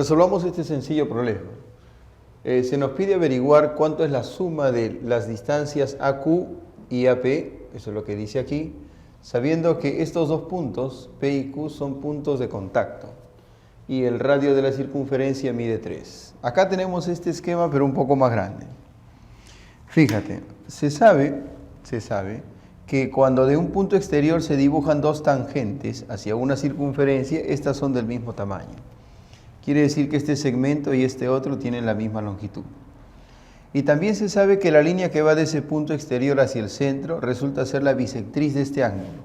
Resolvamos este sencillo problema. Se nos pide averiguar cuánto es la suma de las distancias AQ y AP, eso es lo que dice aquí, sabiendo que estos dos puntos, P y Q, son puntos de contacto y el radio de la circunferencia mide 3. Acá tenemos este esquema, pero un poco más grande. Fíjate, se sabe que cuando de un punto exterior se dibujan dos tangentes hacia una circunferencia, estas son del mismo tamaño. Quiere decir que este segmento y este otro tienen la misma longitud. Y también se sabe que la línea que va de ese punto exterior hacia el centro resulta ser la bisectriz de este ángulo.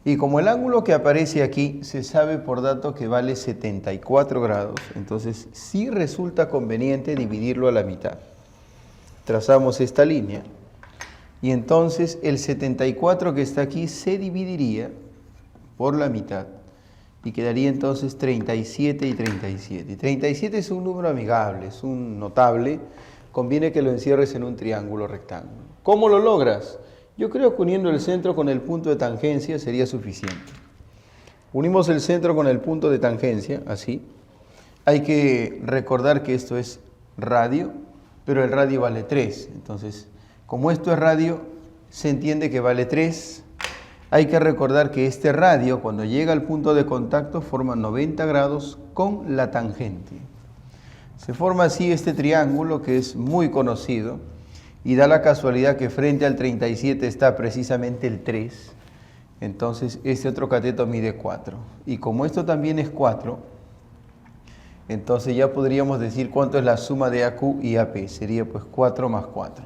Y como el ángulo que aparece aquí se sabe por dato que vale 74 grados, entonces sí resulta conveniente dividirlo a la mitad. Trazamos esta línea y entonces el 74 que está aquí se dividiría por la mitad y quedaría entonces 37 y 37. Y 37 es un número amigable, es un notable, conviene que lo encierres en un triángulo rectángulo. ¿Cómo lo logras? Yo creo que uniendo el centro con el punto de tangencia sería suficiente. Unimos el centro con el punto de tangencia, así. Hay que recordar que esto es radio, pero el radio vale 3. Entonces, como esto es radio, se entiende que vale 3. Hay que recordar que este radio, cuando llega al punto de contacto, forma 90 grados con la tangente. Se forma así este triángulo que es muy conocido y da la casualidad que frente al 37 está precisamente el 3. Entonces, este otro cateto mide 4. Y como esto también es 4, entonces ya podríamos decir cuánto es la suma de AQ y AP. Sería pues 4 más 4.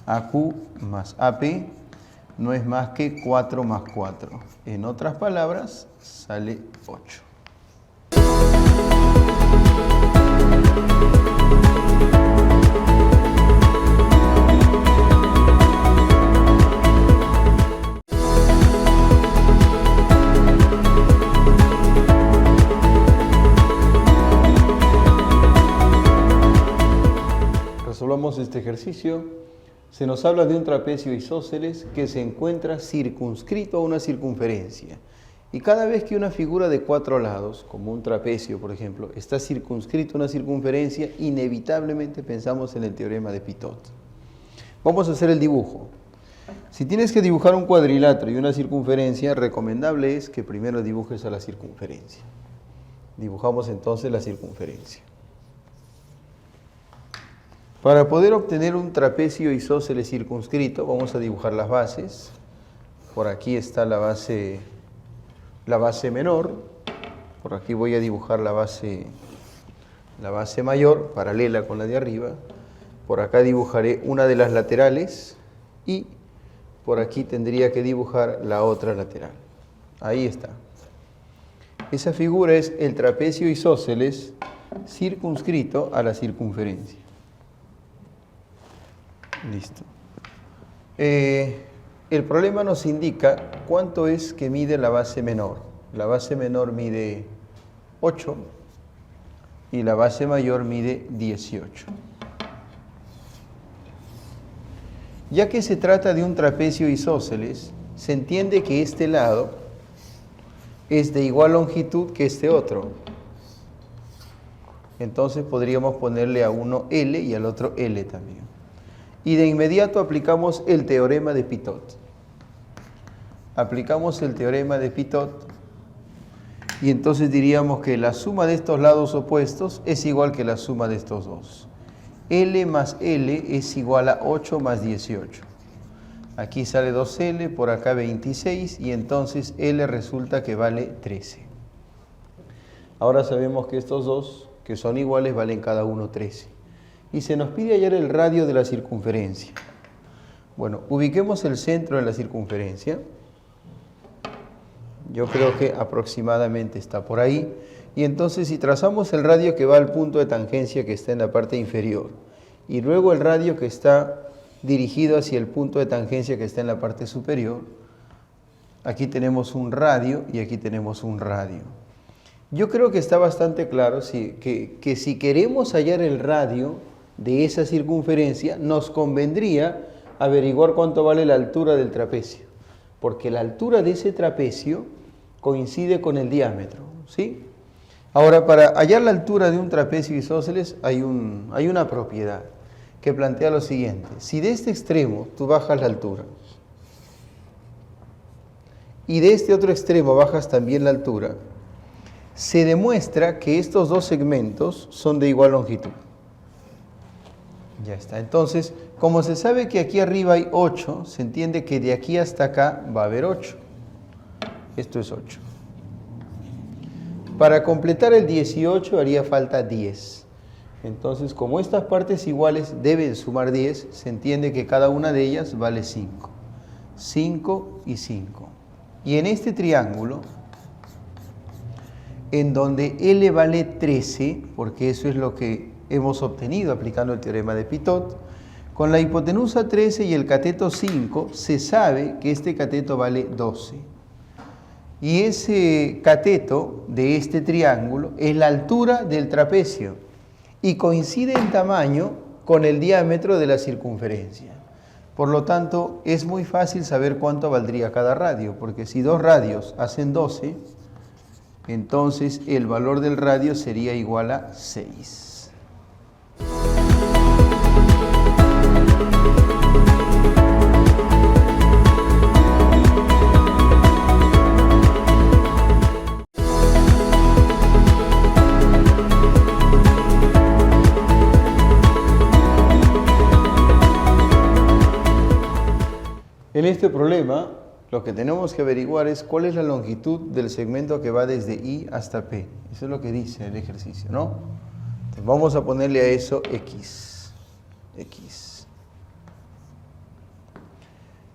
AQ más AP no es más que 4 más 4. En otras palabras, sale 8. Resolvamos este ejercicio. Se nos habla de un trapecio isósceles que se encuentra circunscrito a una circunferencia. Y cada vez que una figura de 4 lados, como un trapecio por ejemplo, está circunscrito a una circunferencia, inevitablemente pensamos en el teorema de Pitot. Vamos a hacer el dibujo. Si tienes que dibujar un cuadrilátero y una circunferencia, recomendable es que primero dibujes a la circunferencia. Dibujamos entonces la circunferencia. Para poder obtener un trapecio isósceles circunscrito, vamos a dibujar las bases. Por aquí está la base menor. Por aquí voy a dibujar la base mayor, paralela con la de arriba. Por acá dibujaré una de las laterales y por aquí tendría que dibujar la otra lateral. Ahí está. Esa figura es el trapecio isósceles circunscrito a la circunferencia. Listo. El problema nos indica cuánto es que mide la base menor. La base menor mide 8 y la base mayor mide 18. Ya que se trata de un trapecio isósceles, se entiende que este lado es de igual longitud que este otro. Entonces podríamos ponerle a uno L y al otro L también. Y de inmediato aplicamos el teorema de Pitot. Aplicamos el teorema de Pitot y entonces diríamos que la suma de estos lados opuestos es igual que la suma de estos dos. L más L es igual a 8 más 18. Aquí sale 2L, por acá 26 y entonces L resulta que vale 13. Ahora sabemos que estos dos, que son iguales, valen cada uno 13. Y se nos pide hallar el radio de la circunferencia. Bueno, ubiquemos el centro de la circunferencia. Yo creo que aproximadamente está por ahí. Y entonces si trazamos el radio que va al punto de tangencia que está en la parte inferior, y luego el radio que está dirigido hacia el punto de tangencia que está en la parte superior, aquí tenemos un radio y aquí tenemos un radio. Yo creo que está bastante claro que si queremos hallar el radio de esa circunferencia, nos convendría averiguar cuánto vale la altura del trapecio, porque la altura de ese trapecio coincide con el diámetro, ¿sí? Ahora, para hallar la altura de un trapecio isósceles hay una propiedad que plantea lo siguiente. Si de este extremo tú bajas la altura y de este otro extremo bajas también la altura, se demuestra que estos dos segmentos son de igual longitud. Ya está. Entonces, como se sabe que aquí arriba hay 8, se entiende que de aquí hasta acá va a haber 8. Esto es 8. Para completar el 18 haría falta 10. Entonces, como estas partes iguales deben sumar 10, se entiende que cada una de ellas vale 5. 5 y 5. Y en este triángulo, en donde L vale 13, porque eso es lo que hemos obtenido aplicando el teorema de Pitot, con la hipotenusa 13 y el cateto 5, se sabe que este cateto vale 12. Y ese cateto de este triángulo es la altura del trapecio y coincide en tamaño con el diámetro de la circunferencia. Por lo tanto, es muy fácil saber cuánto valdría cada radio, porque si 2 radios hacen 12, entonces el valor del radio sería igual a 6. En este problema, lo que tenemos que averiguar es cuál es la longitud del segmento que va desde I hasta P. Eso es lo que dice el ejercicio, ¿no? Entonces vamos a ponerle a eso X. X.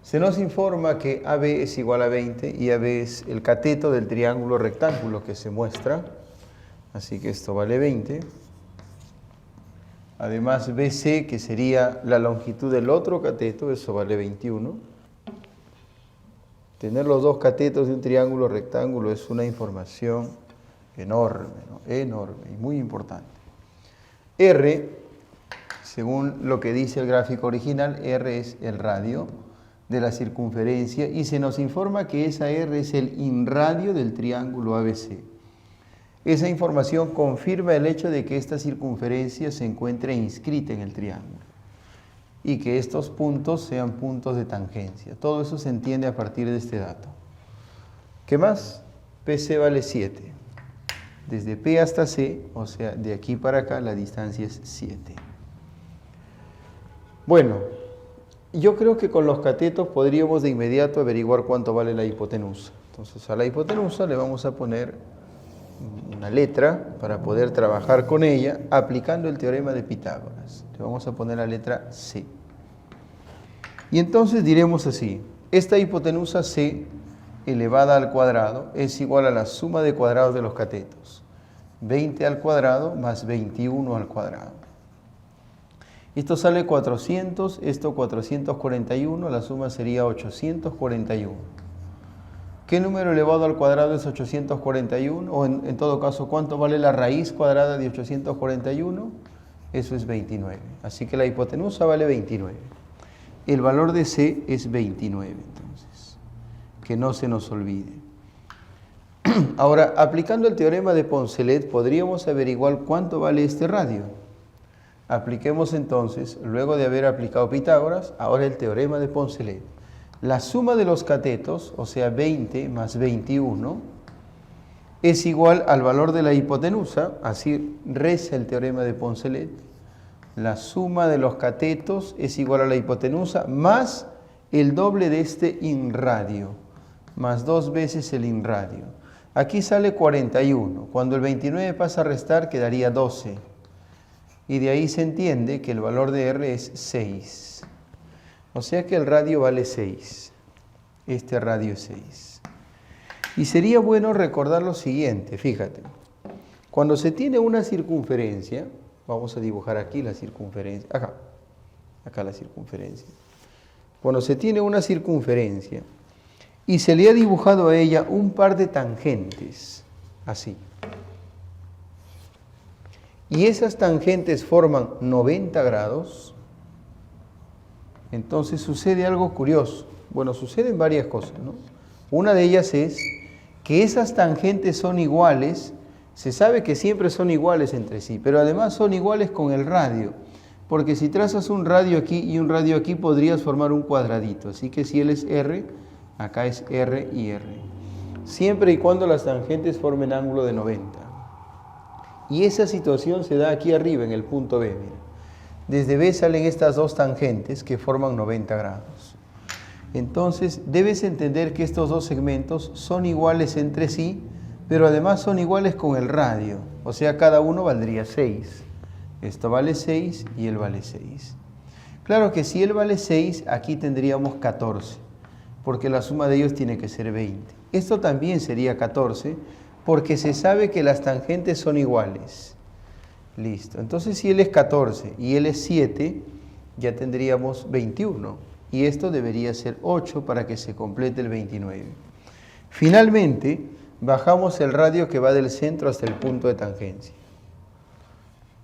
Se nos informa que AB es igual a 20 y AB es el cateto del triángulo rectángulo que se muestra. Así que esto vale 20. Además BC, que sería la longitud del otro cateto, eso vale 21. Tener los dos catetos de un triángulo rectángulo es una información enorme, ¿no? Enorme y muy importante. R, según lo que dice el gráfico original, R es el radio de la circunferencia y se nos informa que esa R es el inradio del triángulo ABC. Esa información confirma el hecho de que esta circunferencia se encuentra inscrita en el triángulo y que estos puntos sean puntos de tangencia. Todo eso se entiende a partir de este dato. ¿Qué más? PC vale 7. Desde P hasta C, o sea, de aquí para acá, la distancia es 7. Bueno, yo creo que con los catetos podríamos de inmediato averiguar cuánto vale la hipotenusa. Entonces, a la hipotenusa le vamos a poner una letra para poder trabajar con ella aplicando el teorema de Pitágoras. Le vamos a poner la letra C. Y entonces diremos así: esta hipotenusa C elevada al cuadrado es igual a la suma de cuadrados de los catetos. 20 al cuadrado más 21 al cuadrado. Esto sale 400, esto 441, la suma sería 841. ¿Qué número elevado al cuadrado es 841? O en todo caso, ¿cuánto vale la raíz cuadrada de 841? Eso es 29. Así que la hipotenusa vale 29. El valor de C es 29, entonces. Que no se nos olvide. Ahora, aplicando el teorema de Poncelet, podríamos averiguar cuánto vale este radio. Apliquemos entonces, luego de haber aplicado Pitágoras, ahora el teorema de Poncelet. La suma de los catetos, o sea 20 más 21, es igual al valor de la hipotenusa, así reza el teorema de Poncelet. La suma de los catetos es igual a la hipotenusa más el doble de este inradio, más 2 veces el inradio. Aquí sale 41, cuando el 29 pasa a restar quedaría 12. Y de ahí se entiende que el valor de R es 6. O sea que el radio vale 6. Este radio es 6. Y sería bueno recordar lo siguiente, fíjate. Cuando se tiene una circunferencia, vamos a dibujar aquí la circunferencia, acá la circunferencia. Cuando se tiene una circunferencia y se le ha dibujado a ella un par de tangentes, así. Y esas tangentes forman 90 grados, entonces sucede algo curioso. Bueno, suceden varias cosas, ¿no? Una de ellas es que esas tangentes son iguales Se sabe que siempre son iguales entre sí, pero además son iguales con el radio, porque si trazas un radio aquí y un radio aquí podrías formar un cuadradito, así que si él es R, acá es R y R, siempre y cuando las tangentes formen ángulo de 90. Y esa situación se da aquí arriba en el punto B, mira. Desde B salen estas dos tangentes que forman 90 grados. Entonces debes entender que estos dos segmentos son iguales entre sí, pero además son iguales con el radio, o sea, cada uno valdría 6. Esto vale 6 y él vale 6. Claro que si él vale 6, aquí tendríamos 14, porque la suma de ellos tiene que ser 20. Esto también sería 14, porque se sabe que las tangentes son iguales. Listo, entonces si él es 14 y él es 7, ya tendríamos 21, y esto debería ser 8 para que se complete el 29. Finalmente, bajamos el radio que va del centro hasta el punto de tangencia.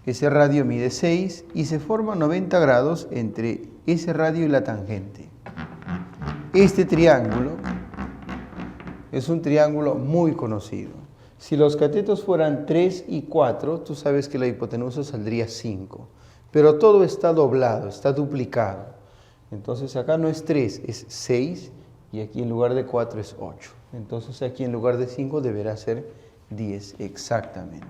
Ese radio mide 6 y se forman 90 grados entre ese radio y la tangente. Este triángulo es un triángulo muy conocido. Si los catetos fueran 3 y 4, tú sabes que la hipotenusa saldría 5. Pero todo está doblado, está duplicado. Entonces acá no es 3, es 6 y aquí en lugar de 4 es 8. Entonces aquí en lugar de 5 deberá ser 10 exactamente.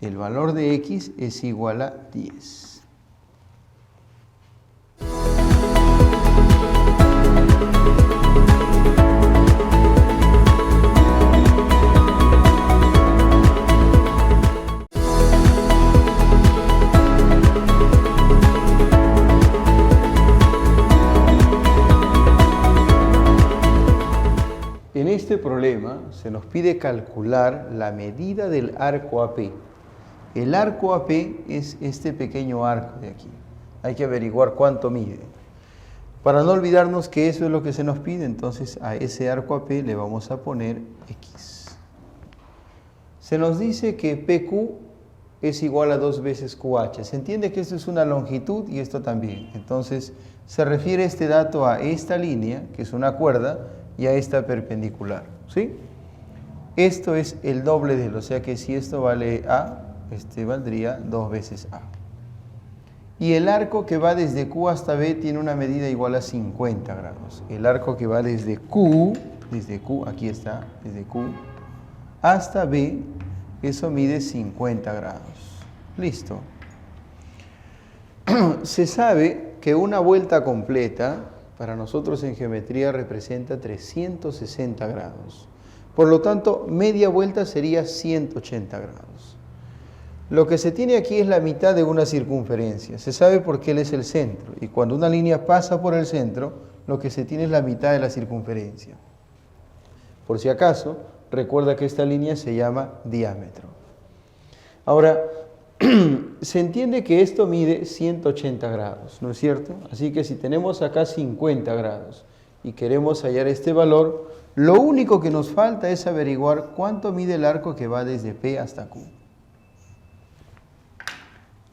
El valor de X es igual a 10. En este problema se nos pide calcular la medida del arco AP. El arco AP es este pequeño arco de aquí. Hay que averiguar cuánto mide. Para no olvidarnos que eso es lo que se nos pide, entonces a ese arco AP le vamos a poner X. Se nos dice que PQ es igual a 2 veces QH. Se entiende que esto es una longitud y esto también. Entonces se refiere este dato a esta línea, que es una cuerda, y a esta perpendicular, ¿sí? Esto es el doble de él, o sea que si esto vale A, este valdría 2 veces A. Y el arco que va desde Q hasta B tiene una medida igual a 50 grados. El arco que va desde Q, aquí está, desde Q hasta B, eso mide 50 grados. Listo. Se sabe que una vuelta completa para nosotros en geometría representa 360 grados. Por lo tanto, media vuelta sería 180 grados. Lo que se tiene aquí es la mitad de una circunferencia. Se sabe por qué él es el centro. Y cuando una línea pasa por el centro, lo que se tiene es la mitad de la circunferencia. Por si acaso, recuerda que esta línea se llama diámetro. Ahora, se entiende que esto mide 180 grados, ¿no es cierto? Así que si tenemos acá 50 grados y queremos hallar este valor, lo único que nos falta es averiguar cuánto mide el arco que va desde P hasta Q.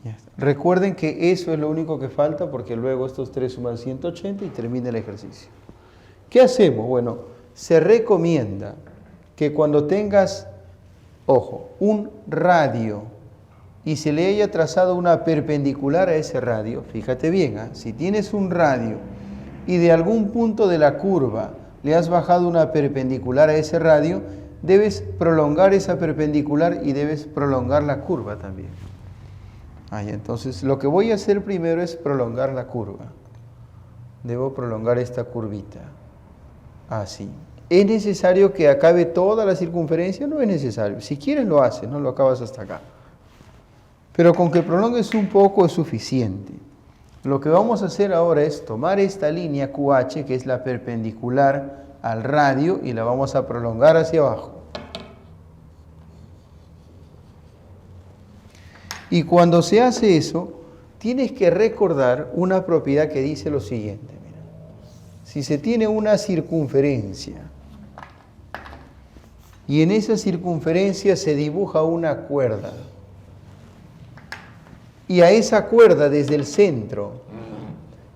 Ya está. Recuerden que eso es lo único que falta porque luego estos tres suman 180 y termina el ejercicio. ¿Qué hacemos? Bueno, se recomienda que cuando tengas, ojo, un radio y se le haya trazado una perpendicular a ese radio, fíjate bien, si tienes un radio y de algún punto de la curva le has bajado una perpendicular a ese radio, debes prolongar esa perpendicular y debes prolongar la curva también. Entonces lo que voy a hacer primero es prolongar la curva. Debo prolongar esta curvita, así. ¿Es necesario que acabe toda la circunferencia? No es necesario. Si quieres lo haces, no lo acabas hasta acá. Pero con que prolongues un poco es suficiente. Lo que vamos a hacer ahora es tomar esta línea QH, que es la perpendicular al radio, y la vamos a prolongar hacia abajo. Y cuando se hace eso, tienes que recordar una propiedad que dice lo siguiente. Mira. Si se tiene una circunferencia y en esa circunferencia se dibuja una cuerda, y a esa cuerda desde el centro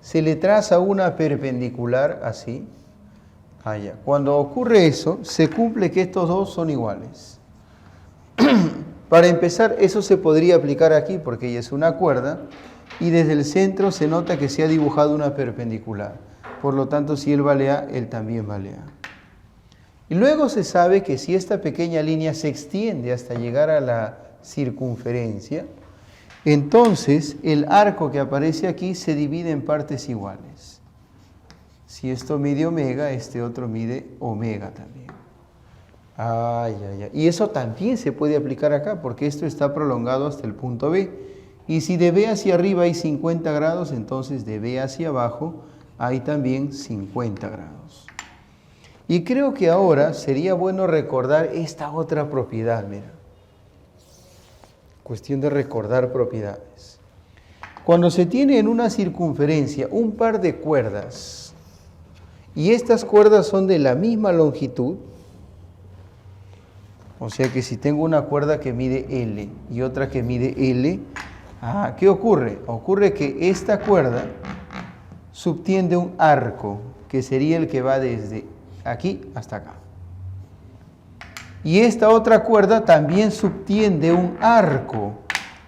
se le traza una perpendicular así, allá. Cuando ocurre eso, se cumple que estos dos son iguales. Para empezar, eso se podría aplicar aquí porque ella es una cuerda y desde el centro se nota que se ha dibujado una perpendicular. Por lo tanto, si él vale A, él también vale A. Y luego se sabe que si esta pequeña línea se extiende hasta llegar a la circunferencia, entonces el arco que aparece aquí se divide en partes iguales. Si esto mide omega, este otro mide omega también. Y eso también se puede aplicar acá porque esto está prolongado hasta el punto B. Y si de B hacia arriba hay 50 grados, entonces de B hacia abajo hay también 50 grados. Y creo que ahora sería bueno recordar esta otra propiedad, mira. Cuestión de recordar propiedades. Cuando se tiene en una circunferencia un par de cuerdas y estas cuerdas son de la misma longitud, o sea que si tengo una cuerda que mide L y otra que mide L, ¿qué ocurre? Ocurre que esta cuerda subtiende un arco, que sería el que va desde aquí hasta acá. Y esta otra cuerda también subtiende un arco,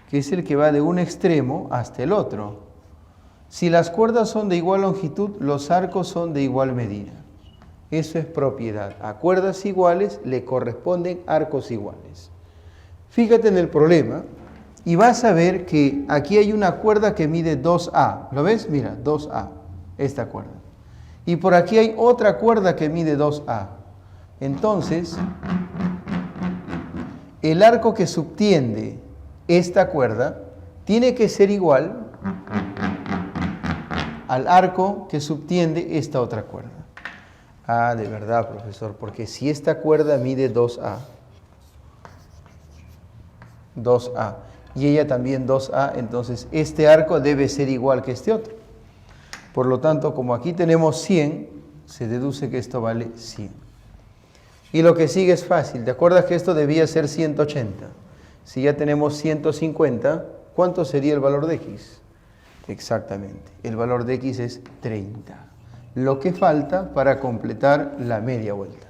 que es el que va de un extremo hasta el otro. Si las cuerdas son de igual longitud, los arcos son de igual medida. Eso es propiedad. A cuerdas iguales le corresponden arcos iguales. Fíjate en el problema y vas a ver que aquí hay una cuerda que mide 2A. ¿Lo ves? Mira, 2A, esta cuerda. Y por aquí hay otra cuerda que mide 2A. Entonces, el arco que subtiende esta cuerda tiene que ser igual al arco que subtiende esta otra cuerda. De verdad, profesor, porque si esta cuerda mide 2A, y ella también 2A, entonces este arco debe ser igual que este otro. Por lo tanto, como aquí tenemos 100, se deduce que esto vale 100. Y lo que sigue es fácil. ¿Te acuerdas que esto debía ser 180? Si ya tenemos 150, ¿cuánto sería el valor de X? Exactamente. El valor de X es 30. Lo que falta para completar la media vuelta.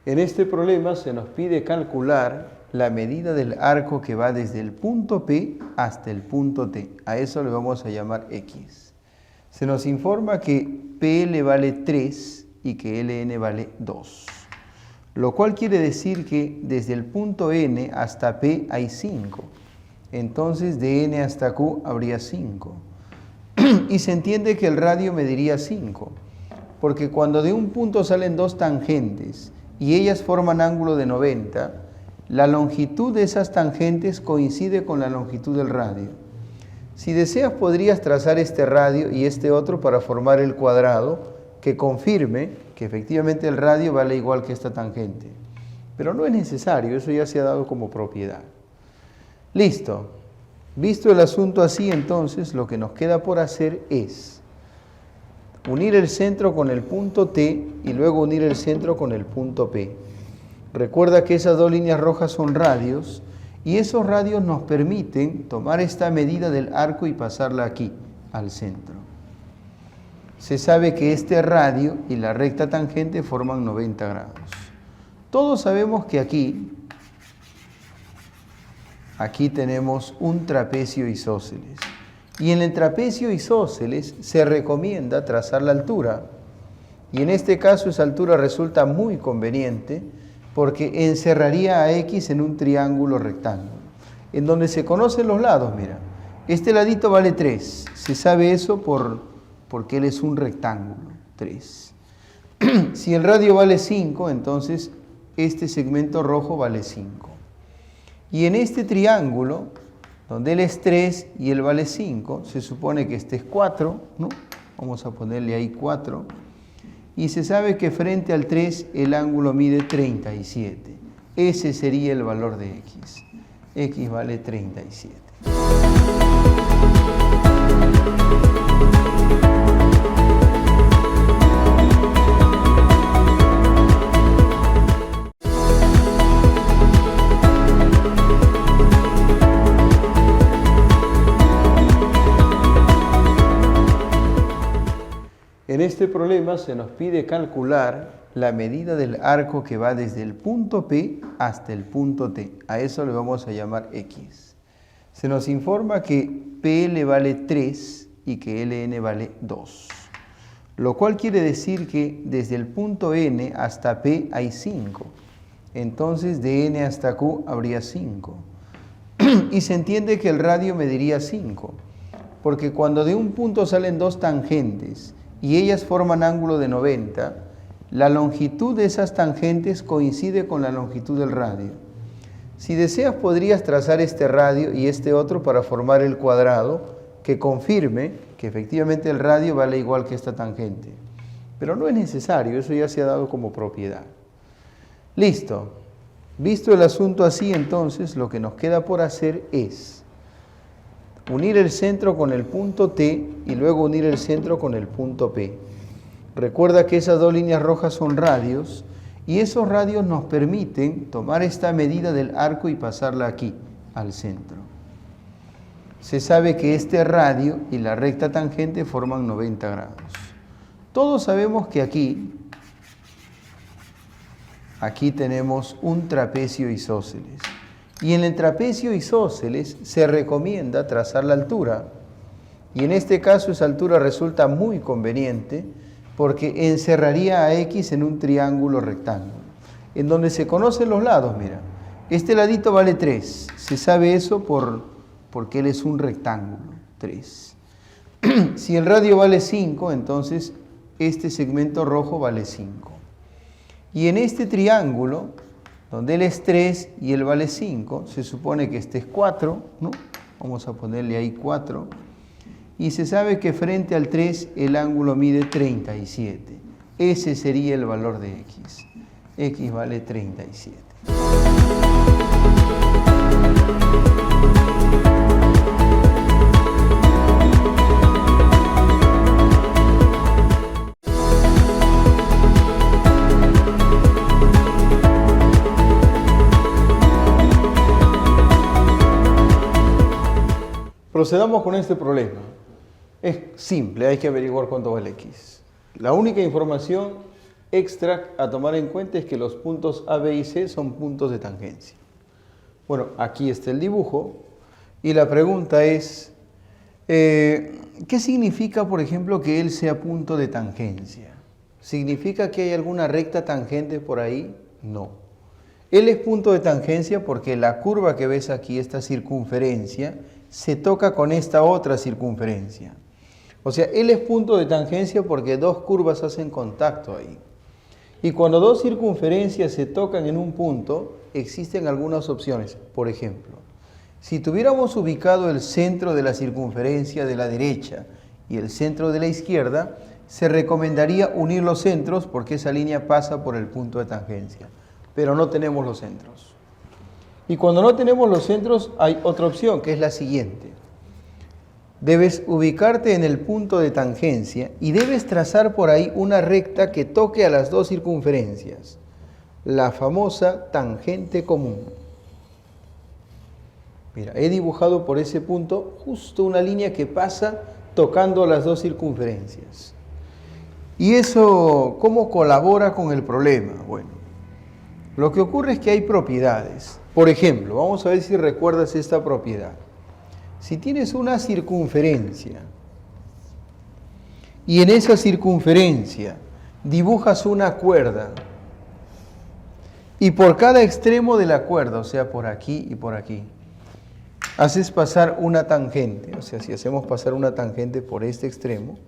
En este problema se nos pide calcular la medida del arco que va desde el punto P hasta el punto T. A eso le vamos a llamar X. Se nos informa que PL vale 3 y que LN vale 2. Lo cual quiere decir que desde el punto N hasta P hay 5. Entonces de N hasta Q habría 5. Y se entiende que el radio mediría 5. Porque cuando de un punto salen dos tangentes y ellas forman ángulo de 90, la longitud de esas tangentes coincide con la longitud del radio. Si deseas, podrías trazar este radio y este otro para formar el cuadrado que confirme que efectivamente el radio vale igual que esta tangente. Pero no es necesario, eso ya se ha dado como propiedad. Listo. Visto el asunto así, entonces, lo que nos queda por hacer es unir el centro con el punto T y luego unir el centro con el punto P. Recuerda que esas dos líneas rojas son radios y esos radios nos permiten tomar esta medida del arco y pasarla aquí, al centro. Se sabe que este radio y la recta tangente forman 90 grados. Todos sabemos que aquí tenemos un trapecio isósceles. Y en el trapecio isósceles se recomienda trazar la altura. Y en este caso esa altura resulta muy conveniente porque encerraría a X en un triángulo rectángulo, en donde se conocen los lados, mira. Este ladito vale 3, se sabe eso porque él es un rectángulo, 3. Si el radio vale 5, entonces este segmento rojo vale 5. Y en este triángulo, donde él es 3 y él vale 5, se supone que este es 4, ¿no? Vamos a ponerle ahí 4. Y se sabe que frente al 3 el ángulo mide 37. Ese sería el valor de X. X vale 37. En este problema se nos pide calcular la medida del arco que va desde el punto P hasta el punto T. A eso le vamos a llamar X. Se nos informa que PL vale 3 y que LN vale 2. Lo cual quiere decir que desde el punto N hasta P hay 5. Entonces de N hasta Q habría 5. Y se entiende que el radio mediría 5. Porque cuando de un punto salen dos tangentes y ellas forman ángulo de 90, la longitud de esas tangentes coincide con la longitud del radio. Si deseas, podrías trazar este radio y este otro para formar el cuadrado que confirme que efectivamente el radio vale igual que esta tangente. Pero no es necesario, eso ya se ha dado como propiedad. Listo. Visto el asunto así, entonces, lo que nos queda por hacer es unir el centro con el punto T y luego unir el centro con el punto P. Recuerda que esas dos líneas rojas son radios y esos radios nos permiten tomar esta medida del arco y pasarla aquí, al centro. Se sabe que este radio y la recta tangente forman 90 grados. Todos sabemos que aquí tenemos un trapecio isósceles. Y en el trapecio isósceles se recomienda trazar la altura. Y en este caso esa altura resulta muy conveniente porque encerraría a X en un triángulo rectángulo, en donde se conocen los lados, mira. Este ladito vale 3. Se sabe eso porque él es un rectángulo, 3. Si el radio vale 5, entonces este segmento rojo vale 5. Y en este triángulo, donde él es 3 y él vale 5, se supone que este es 4, ¿no? Vamos a ponerle ahí 4. Y se sabe que frente al 3 el ángulo mide 37. Ese sería el valor de X. X vale 37. Procedamos con este problema. Es simple, hay que averiguar cuánto vale X. La única información extra a tomar en cuenta es que los puntos A, B y C son puntos de tangencia. Bueno, aquí está el dibujo y la pregunta es, ¿qué significa, por ejemplo, que él sea punto de tangencia? ¿Significa que hay alguna recta tangente por ahí? No. Él es punto de tangencia porque la curva que ves aquí, esta circunferencia, se toca con esta otra circunferencia. O sea, él es punto de tangencia porque dos curvas hacen contacto ahí. Y cuando dos circunferencias se tocan en un punto, existen algunas opciones. Por ejemplo, si tuviéramos ubicado el centro de la circunferencia de la derecha y el centro de la izquierda, se recomendaría unir los centros porque esa línea pasa por el punto de tangencia. Pero no tenemos los centros. Y cuando no tenemos los centros, hay otra opción, que es la siguiente. Debes ubicarte en el punto de tangencia y debes trazar por ahí una recta que toque a las dos circunferencias, la famosa tangente común. Mira, he dibujado por ese punto justo una línea que pasa tocando las dos circunferencias. ¿Y eso cómo colabora con el problema? Bueno, lo que ocurre es que hay propiedades. Por ejemplo, vamos a ver si recuerdas esta propiedad. Si tienes una circunferencia y en esa circunferencia dibujas una cuerda y por cada extremo de la cuerda, o sea, por aquí y por aquí, haces pasar una tangente, o sea, si hacemos pasar una tangente por este extremo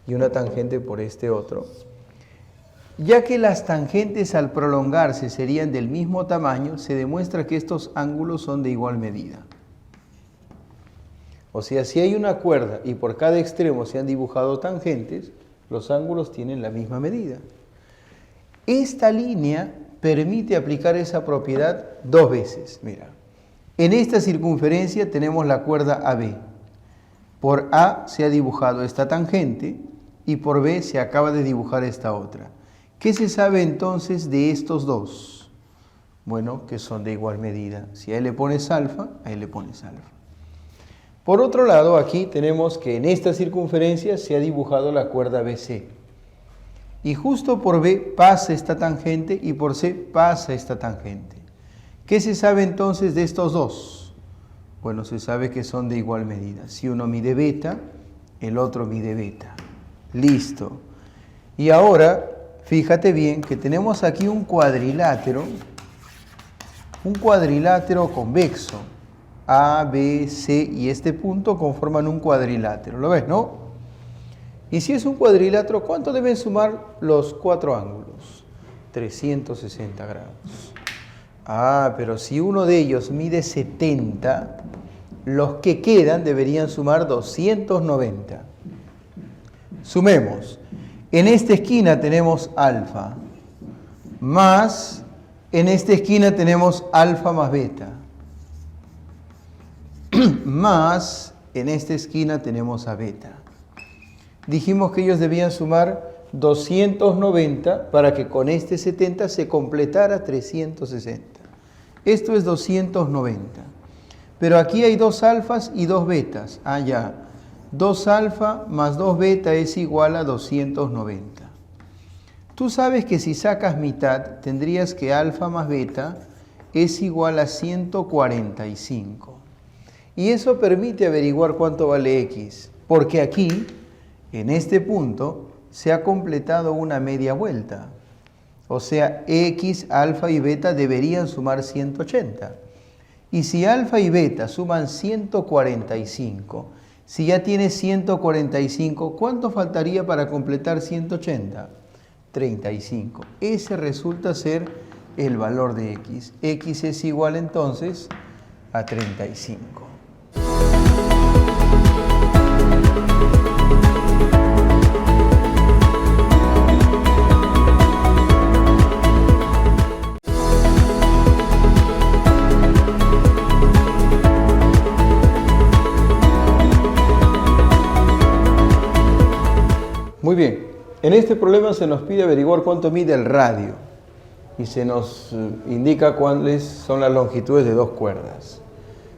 y una tangente por este otro, ya que las tangentes al prolongarse serían del mismo tamaño, se demuestra que estos ángulos son de igual medida. O sea, si hay una cuerda y por cada extremo se han dibujado tangentes, los ángulos tienen la misma medida. Esta línea permite aplicar esa propiedad dos veces. Mira, en esta circunferencia tenemos la cuerda AB. Por A se ha dibujado esta tangente y por B se acaba de dibujar esta otra. ¿Qué se sabe entonces de estos dos? Bueno, que son de igual medida. Si a él le pones alfa, a él le pones alfa. Por otro lado, aquí tenemos que en esta circunferencia se ha dibujado la cuerda BC. Y justo por B pasa esta tangente y por C pasa esta tangente. ¿Qué se sabe entonces de estos dos? Bueno, se sabe que son de igual medida. Si uno mide beta, el otro mide beta. Listo. Y ahora, fíjate bien que tenemos aquí un cuadrilátero convexo. A, B, C y este punto conforman un cuadrilátero. ¿Lo ves, no? Y si es un cuadrilátero, ¿cuánto deben sumar los cuatro ángulos? 360 grados. Ah, pero si uno de ellos mide 70, los que quedan deberían sumar 290. Sumemos. En esta esquina tenemos alfa, más en esta esquina tenemos alfa más beta, más en esta esquina tenemos a beta. Dijimos que ellos debían sumar 290 para que con este 70 se completara 360. Esto es 290. Pero aquí hay dos alfas y dos betas. Ah, ya. 2 alfa más 2 beta es igual a 290. Tú sabes que si sacas mitad, tendrías que alfa más beta es igual a 145. Y eso permite averiguar cuánto vale x, porque aquí, en este punto, se ha completado una media vuelta. O sea, x, alfa y beta deberían sumar 180. Y si alfa y beta suman 145, si ya tienes 145, ¿cuánto faltaría para completar 180? 35. Ese resulta ser el valor de x. X es igual entonces a 35. Muy bien, en este problema se nos pide averiguar cuánto mide el radio y se nos indica cuáles son las longitudes de dos cuerdas.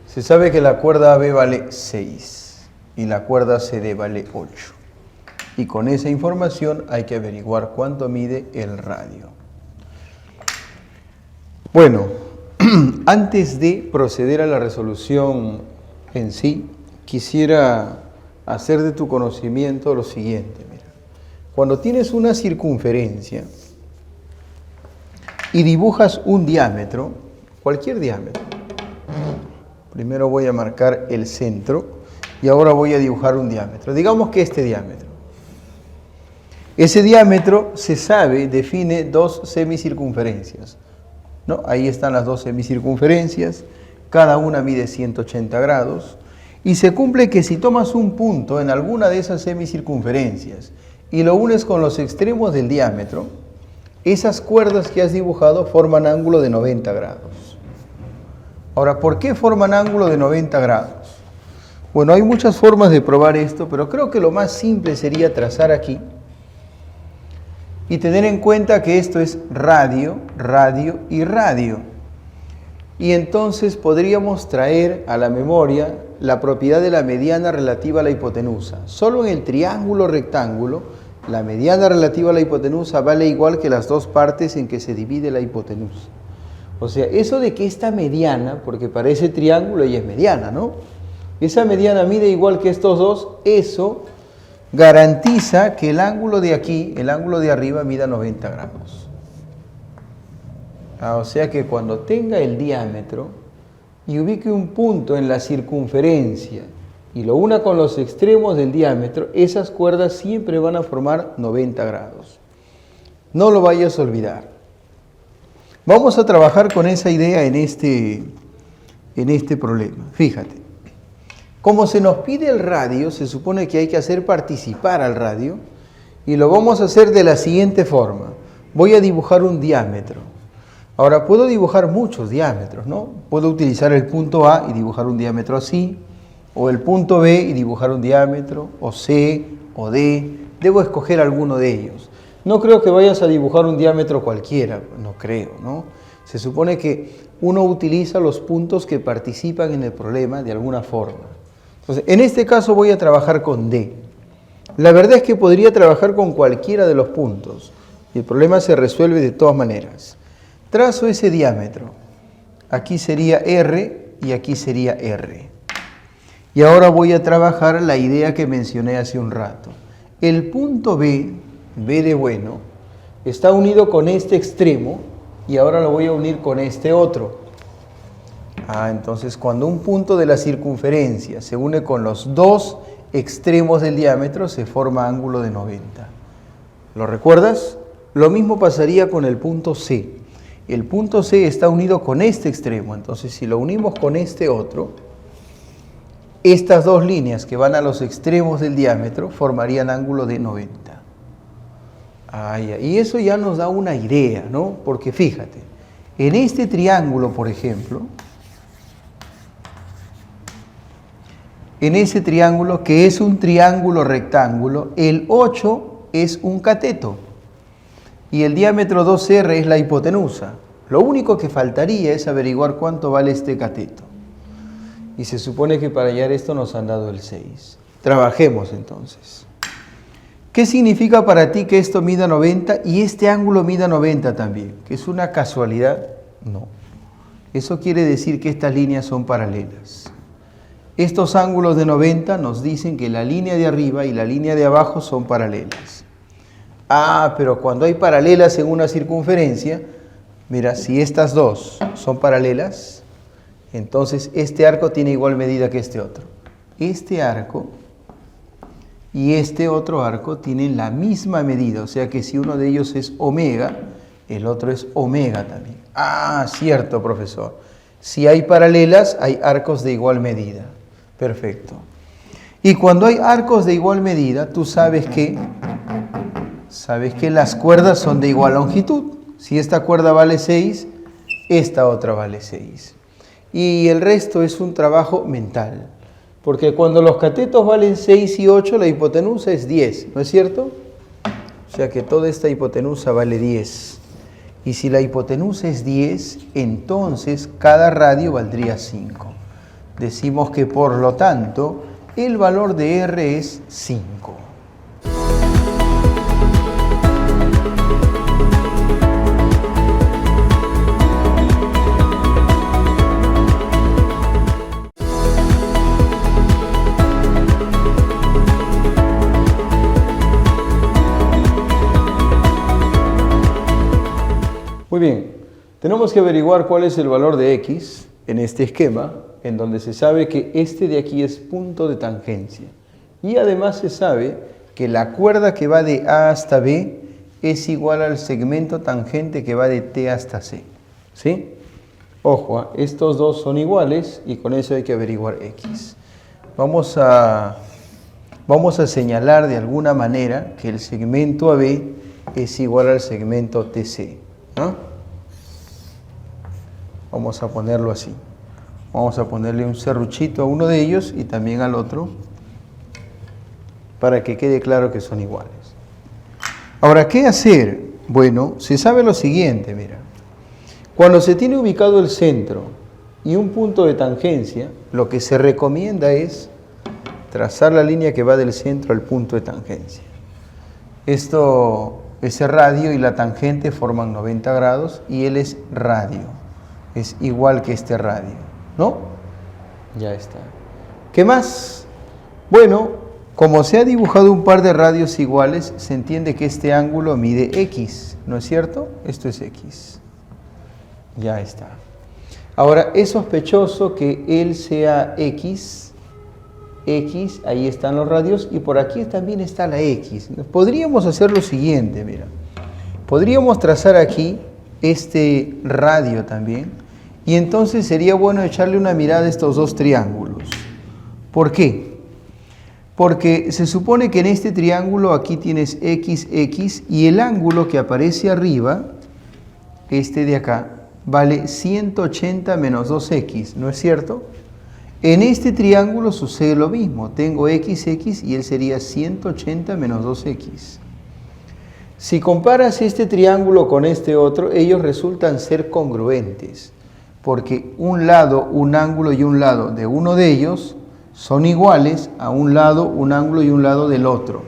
Se sabe que la cuerda AB vale 6 y la cuerda CD vale 8. Y con esa información hay que averiguar cuánto mide el radio. Bueno, antes de proceder a la resolución en sí, quisiera hacer de tu conocimiento lo siguiente. Cuando tienes una circunferencia y dibujas un diámetro, cualquier diámetro, primero voy a marcar el centro y ahora voy a dibujar un diámetro. Digamos que este diámetro. Ese diámetro se sabe, define dos semicircunferencias, ¿no? Ahí están las dos semicircunferencias, cada una mide 180 grados y se cumple que si tomas un punto en alguna de esas semicircunferencias y lo unes con los extremos del diámetro, esas cuerdas que has dibujado forman ángulo de 90 grados. Ahora, ¿por qué forman ángulo de 90 grados? Bueno, hay muchas formas de probar esto, pero creo que lo más simple sería trazar aquí y tener en cuenta que esto es radio, radio y radio. Y entonces podríamos traer a la memoria la propiedad de la mediana relativa a la hipotenusa. Solo en el triángulo rectángulo, la mediana relativa a la hipotenusa vale igual que las dos partes en que se divide la hipotenusa. O sea, eso de que esta mediana, porque para ese triángulo ella es mediana, ¿no? Esa mediana mide igual que estos dos, eso garantiza que el ángulo de aquí, el ángulo de arriba, mida 90 grados. O sea que cuando tenga el diámetro y ubique un punto en la circunferencia y lo una con los extremos del diámetro, esas cuerdas siempre van a formar 90 grados. No lo vayas a olvidar. Vamos a trabajar con esa idea en este problema. Fíjate, como se nos pide el radio, se supone que hay que hacer participar al radio y lo vamos a hacer de la siguiente forma. Voy a dibujar un diámetro. Ahora, puedo dibujar muchos diámetros, ¿no? Puedo utilizar el punto A y dibujar un diámetro así, o el punto B y dibujar un diámetro, o C, o D. Debo escoger alguno de ellos. No creo que vayas a dibujar un diámetro cualquiera, no creo, ¿no? Se supone que uno utiliza los puntos que participan en el problema de alguna forma. Entonces, en este caso voy a trabajar con D. La verdad es que podría trabajar con cualquiera de los puntos. Y el problema se resuelve de todas maneras. Trazo ese diámetro. Aquí sería R y aquí sería R. Y ahora voy a trabajar la idea que mencioné hace un rato. El punto B, B de bueno, está unido con este extremo y ahora lo voy a unir con este otro. Entonces cuando un punto de la circunferencia se une con los dos extremos del diámetro se forma ángulo de 90. ¿Lo recuerdas? Lo mismo pasaría con el punto C. El punto C está unido con este extremo, entonces si lo unimos con este otro, estas dos líneas que van a los extremos del diámetro formarían ángulo de 90. Y eso ya nos da una idea, ¿no? Porque fíjate, en este triángulo, por ejemplo, en ese triángulo que es un triángulo rectángulo, el 8 es un cateto y el diámetro 2R es la hipotenusa. Lo único que faltaría es averiguar cuánto vale este cateto. Y se supone que para hallar esto nos han dado el 6. Trabajemos entonces. ¿Qué significa para ti que esto mida 90 y este ángulo mida 90 también? ¿Que es una casualidad? No. Eso quiere decir que estas líneas son paralelas. Estos ángulos de 90 nos dicen que la línea de arriba y la línea de abajo son paralelas. Pero cuando hay paralelas en una circunferencia, mira, si estas dos son paralelas, entonces este arco tiene igual medida que este otro. Este arco y este otro arco tienen la misma medida, o sea que si uno de ellos es omega, el otro es omega también. Cierto, profesor. Si hay paralelas, hay arcos de igual medida. Perfecto. Y cuando hay arcos de igual medida, tú sabes que las cuerdas son de igual longitud. Si esta cuerda vale 6, esta otra vale 6. Y el resto es un trabajo mental. Porque cuando los catetos valen 6 y 8, la hipotenusa es 10, ¿no es cierto? O sea que toda esta hipotenusa vale 10. Y si la hipotenusa es 10, entonces cada radio valdría 5. Decimos que por lo tanto, el valor de R es 5. Muy bien, tenemos que averiguar cuál es el valor de X en este esquema, en donde se sabe que este de aquí es punto de tangencia. Y además se sabe que la cuerda que va de A hasta B es igual al segmento tangente que va de T hasta C. ¿Sí? Ojo, estos dos son iguales y con eso hay que averiguar X. Vamos a señalar de alguna manera que el segmento AB es igual al segmento TC. ¿No? Vamos a ponerlo así. Vamos a ponerle un serruchito a uno de ellos y también al otro para que quede claro que son iguales. Ahora, ¿qué hacer? Bueno, se sabe lo siguiente, mira. Cuando se tiene ubicado el centro y un punto de tangencia, lo que se recomienda es trazar la línea que va del centro al punto de tangencia. Ese radio y la tangente forman 90 grados y él es radio. Es igual que este radio, ¿no? Ya está. ¿Qué más? Bueno, como se ha dibujado un par de radios iguales, se entiende que este ángulo mide X, ¿no es cierto? Esto es X. Ya está. Ahora, es sospechoso que él sea X, ahí están los radios, y por aquí también está la X. Podríamos hacer lo siguiente, mira. Podríamos trazar aquí este radio también, y entonces sería bueno echarle una mirada a estos dos triángulos. ¿Por qué? Porque se supone que en este triángulo aquí tienes X, X, y el ángulo que aparece arriba, este de acá, vale 180 menos 2X, ¿no es cierto? En este triángulo sucede lo mismo, tengo X, X y él sería 180 menos 2X. Si comparas este triángulo con este otro, ellos resultan ser congruentes, porque un lado, un ángulo y un lado de uno de ellos son iguales a un lado, un ángulo y un lado del otro.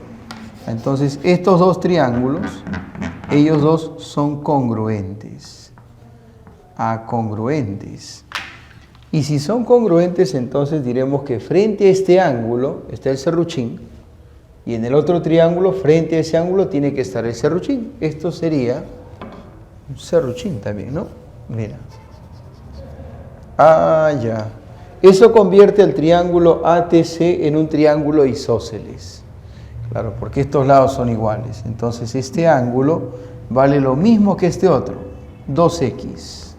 Entonces, estos dos triángulos, ellos dos son congruentes. Congruentes. Y si son congruentes, entonces diremos que frente a este ángulo está el serruchín, y en el otro triángulo, frente a ese ángulo, tiene que estar el serruchín. Esto sería un serruchín también, ¿no? Mira. Ya. Eso convierte el triángulo ATC en un triángulo isósceles. Claro, porque estos lados son iguales. Entonces, este ángulo vale lo mismo que este otro, 2x.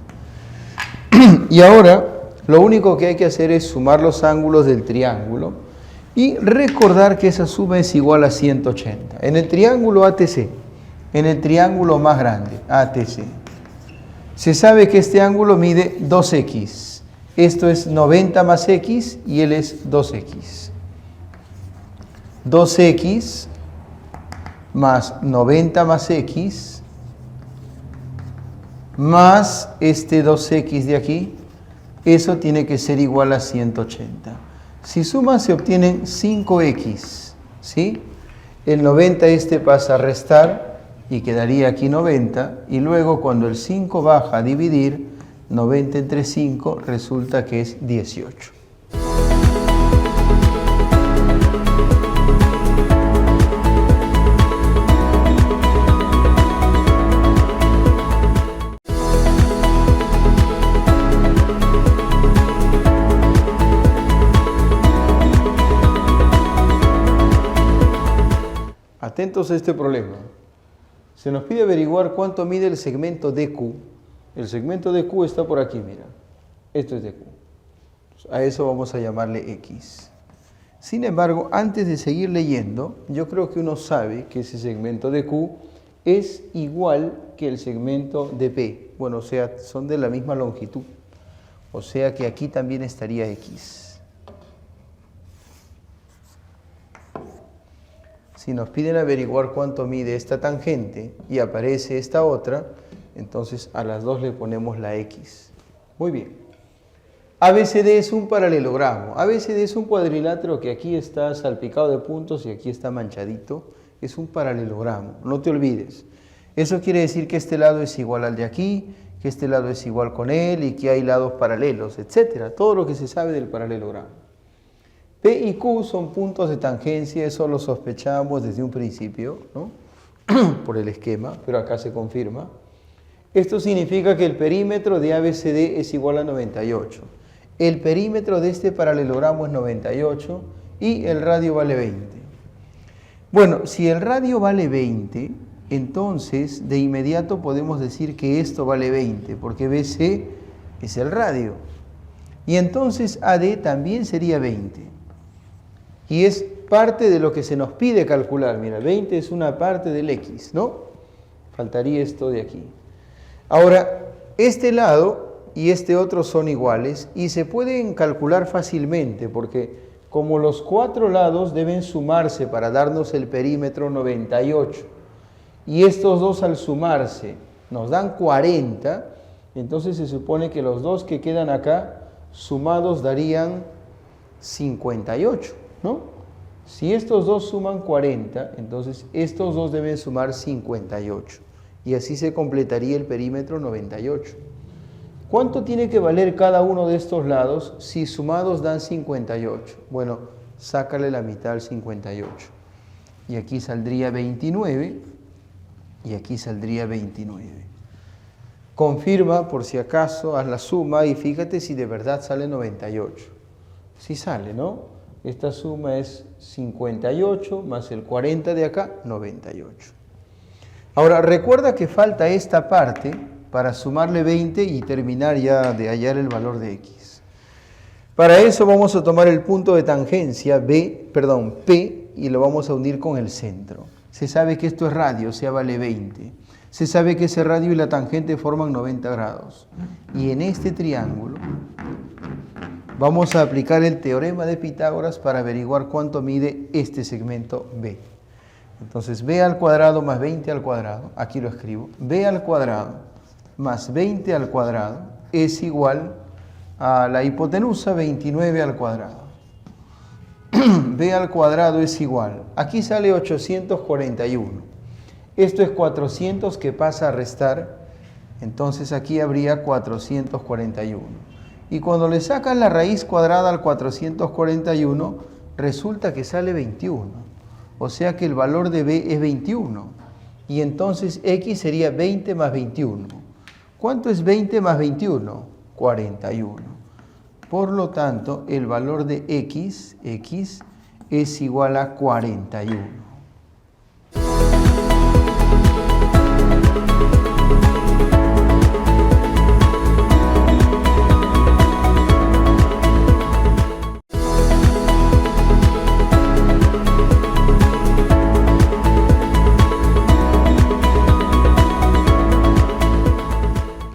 Y ahora, lo único que hay que hacer es sumar los ángulos del triángulo y recordar que esa suma es igual a 180. En el triángulo ATC, en el triángulo más grande, ATC, se sabe que este ángulo mide 2x. Esto es 90 más x y él es 2x. 2x más 90 más x más este 2x de aquí, eso tiene que ser igual a 180. Si suman se obtienen 5x, ¿sí? El 90 este pasa a restar y quedaría aquí 90, y luego cuando el 5 baja a dividir, 90 entre 5 resulta que es 18. Atentos a este problema. Se nos pide averiguar cuánto mide el segmento DQ. El segmento DQ está por aquí, mira. Esto es DQ. A eso vamos a llamarle X. Sin embargo, antes de seguir leyendo, yo creo que uno sabe que ese segmento DQ es igual que el segmento DP. Bueno, o sea, son de la misma longitud. O sea que aquí también estaría X. Si nos piden averiguar cuánto mide esta tangente y aparece esta otra, entonces a las dos le ponemos la X. Muy bien. ABCD es un paralelogramo. ABCD es un cuadrilátero que aquí está salpicado de puntos y aquí está manchadito. Es un paralelogramo, no te olvides. Eso quiere decir que este lado es igual al de aquí, que este lado es igual con él y que hay lados paralelos, etc. Todo lo que se sabe del paralelogramo. P y Q son puntos de tangencia, eso lo sospechamos desde un principio, ¿no? Por el esquema, pero acá se confirma. Esto significa que el perímetro de ABCD es igual a 98. El perímetro de este paralelogramo es 98 y el radio vale 20. Bueno, si el radio vale 20, entonces de inmediato podemos decir que esto vale 20, porque BC es el radio. Y entonces AD también sería 20. Y es parte de lo que se nos pide calcular. Mira, 20 es una parte del X, ¿no? Faltaría esto de aquí. Ahora, este lado y este otro son iguales y se pueden calcular fácilmente porque como los cuatro lados deben sumarse para darnos el perímetro 98 y estos dos al sumarse nos dan 40, entonces se supone que los dos que quedan acá sumados darían 58, ¿no? Si estos dos suman 40, entonces estos dos deben sumar 58. Y así se completaría el perímetro 98. ¿Cuánto tiene que valer cada uno de estos lados si sumados dan 58? Bueno, sácale la mitad al 58. Y aquí saldría 29 y aquí saldría 29. Confirma por si acaso, haz la suma y fíjate si de verdad sale 98. Sí sale, ¿no? Esta suma es 58 más el 40 de acá, 98. Ahora, recuerda que falta esta parte para sumarle 20 y terminar ya de hallar el valor de X. Para eso vamos a tomar el punto de tangencia P y lo vamos a unir con el centro. Se sabe que esto es radio, o sea, vale 20. Se sabe que ese radio y la tangente forman 90 grados. Y en este triángulo vamos a aplicar el teorema de Pitágoras para averiguar cuánto mide este segmento B. Entonces, b al cuadrado más 20 al cuadrado, aquí lo escribo, b al cuadrado más 20 al cuadrado es igual a la hipotenusa 29 al cuadrado. b al cuadrado es igual. Aquí sale 841. Esto es 400 que pasa a restar. Entonces aquí habría 441. Y cuando le sacas la raíz cuadrada al 441, resulta que sale 21. O sea que el valor de b es 21. Y entonces x sería 20 más 21. ¿Cuánto es 20 más 21? 41. Por lo tanto, el valor de x es igual a 41.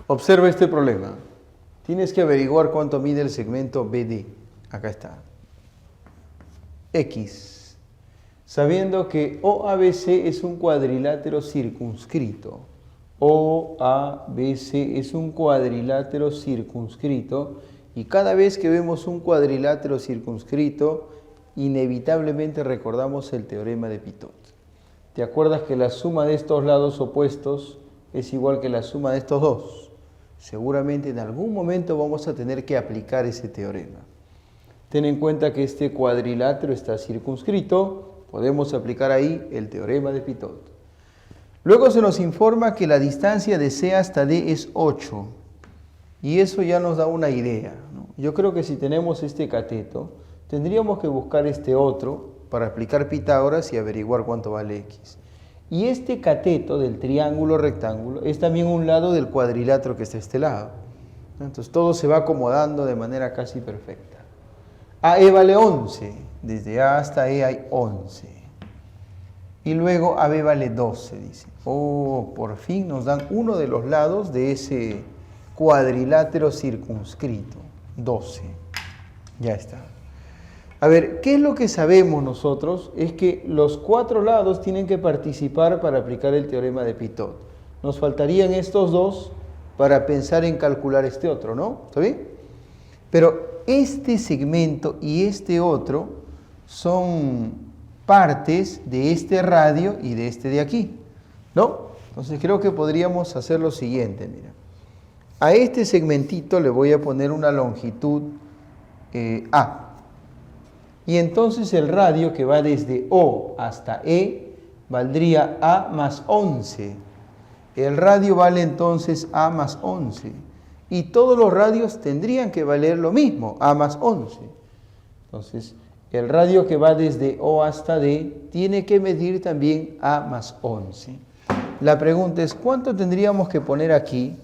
Observa este problema. Tienes que averiguar cuánto mide el segmento BD. Acá está. X. Sabiendo que OABC es un cuadrilátero circunscrito. OABC es un cuadrilátero circunscrito. Y cada vez que vemos un cuadrilátero circunscrito, inevitablemente recordamos el teorema de Pitot. ¿Te acuerdas que la suma de estos lados opuestos es igual que la suma de estos dos? Seguramente en algún momento vamos a tener que aplicar ese teorema. Ten en cuenta que este cuadrilátero está circunscrito, podemos aplicar ahí el teorema de Pitot. Luego se nos informa que la distancia de C hasta D es 8, y eso ya nos da una idea, ¿no? Yo creo que si tenemos este cateto, tendríamos que buscar este otro para aplicar Pitágoras y averiguar cuánto vale X. Y este cateto del triángulo rectángulo es también un lado del cuadrilátero que está a este lado. Entonces todo se va acomodando de manera casi perfecta. AE vale 11. Desde A hasta E hay 11. Y luego AB vale 12, dice. Oh, por fin nos dan uno de los lados de ese cuadrilátero circunscrito. 12. Ya está. A ver, ¿qué es lo que sabemos nosotros? Es que los cuatro lados tienen que participar para aplicar el teorema de Pitot. Nos faltarían estos dos para pensar en calcular este otro, ¿no? ¿Está bien? Pero este segmento y este otro son partes de este radio y de este de aquí, ¿no? Entonces creo que podríamos hacer lo siguiente, mira. A este segmentito le voy a poner una longitud A. Y entonces el radio que va desde O hasta E valdría A más 11. El radio vale entonces A más 11. Y todos los radios tendrían que valer lo mismo, A más 11. Entonces, el radio que va desde O hasta D tiene que medir también A más 11. La pregunta es, ¿cuánto tendríamos que poner aquí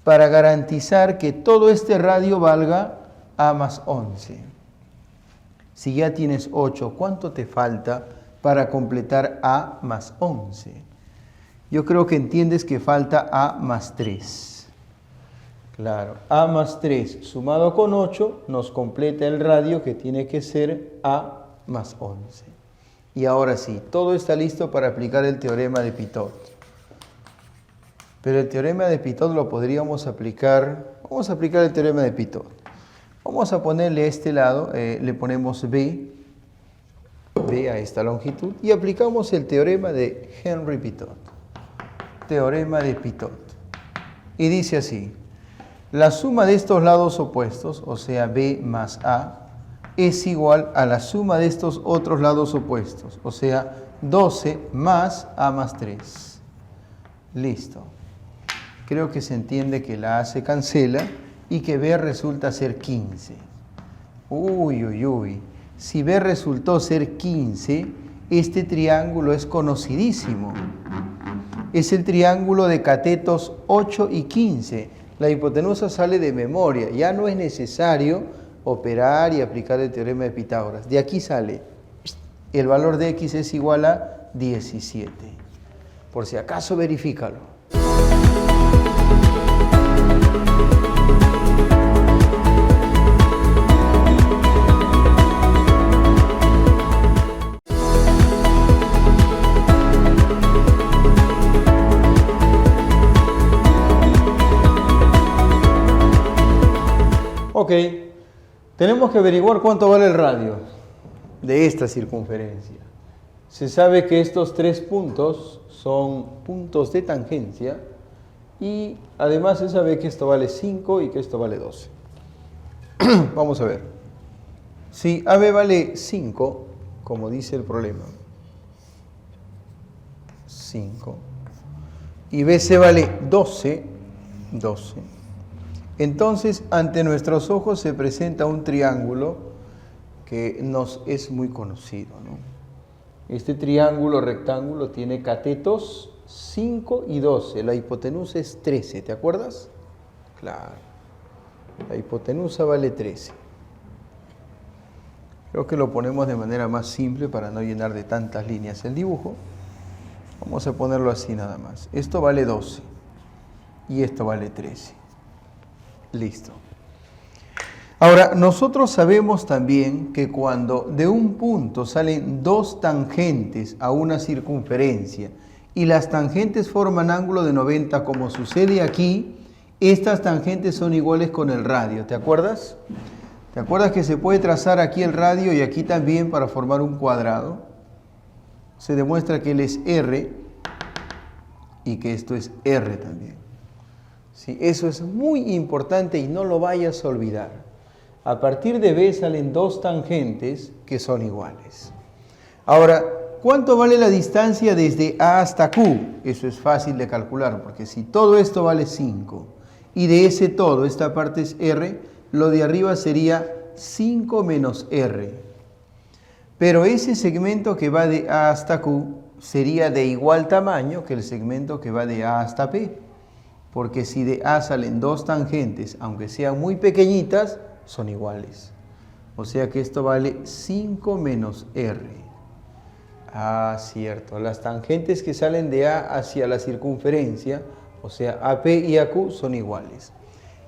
para garantizar que todo este radio valga A más 11? Si ya tienes 8, ¿cuánto te falta para completar A más 11? Yo creo que entiendes que falta A más 3. Claro, A más 3 sumado con 8 nos completa el radio que tiene que ser A más 11. Y ahora sí, todo está listo para aplicar el teorema de Pitot. Pero el teorema de Pitot lo podríamos aplicar, vamos a aplicar el teorema de Pitot. Vamos a ponerle a este lado, le ponemos B a esta longitud y aplicamos el teorema de Henry-Pitot. Teorema de Pitot. Y dice así, la suma de estos lados opuestos, o sea B más A, es igual a la suma de estos otros lados opuestos, o sea 12 más A más 3. Listo. Creo que se entiende que la A se cancela y que B resulta ser 15. Uy, uy, uy. Si B resultó ser 15, este triángulo es conocidísimo. Es el triángulo de catetos 8 y 15. La hipotenusa sale de memoria. Ya no es necesario operar y aplicar el teorema de Pitágoras. De aquí sale. El valor de X es igual a 17. Por si acaso, verifícalo. Ok, tenemos que averiguar cuánto vale el radio. de esta circunferencia. Se sabe que estos 3 puntos son puntos de tangencia y además se sabe que esto vale 5 y que esto vale 12. Vamos a ver. Si AB vale 5, como dice el problema, 5, y BC vale 12, entonces ante nuestros ojos se presenta un triángulo que nos es muy conocido, ¿no? Este triángulo rectángulo tiene catetos 5 y 12, la hipotenusa es 13, ¿te acuerdas? Claro, la hipotenusa vale 13. Creo que lo ponemos de manera más simple para no llenar de tantas líneas el dibujo. Vamos a ponerlo así nada más. Esto vale 12 y esto vale 13. Listo. Ahora, nosotros sabemos también que cuando de un punto salen 2 tangentes a una circunferencia y las tangentes forman ángulo de 90, como sucede aquí, estas tangentes son iguales con el radio. ¿Te acuerdas? ¿Te acuerdas que se puede trazar aquí el radio y aquí también para formar un cuadrado? Se demuestra que él es R y que esto es R también. Sí, eso es muy importante y no lo vayas a olvidar. A partir de B salen 2 tangentes que son iguales. Ahora, ¿cuánto vale la distancia desde A hasta Q? Eso es fácil de calcular, porque si todo esto vale 5 y de ese todo, esta parte es R, lo de arriba sería 5 menos R. Pero ese segmento que va de A hasta Q sería de igual tamaño que el segmento que va de A hasta P. Porque si de A salen 2 tangentes, aunque sean muy pequeñitas, son iguales. O sea que esto vale 5 menos R. Ah, cierto. Las tangentes que salen de A hacia la circunferencia, o sea, AP y AQ, son iguales.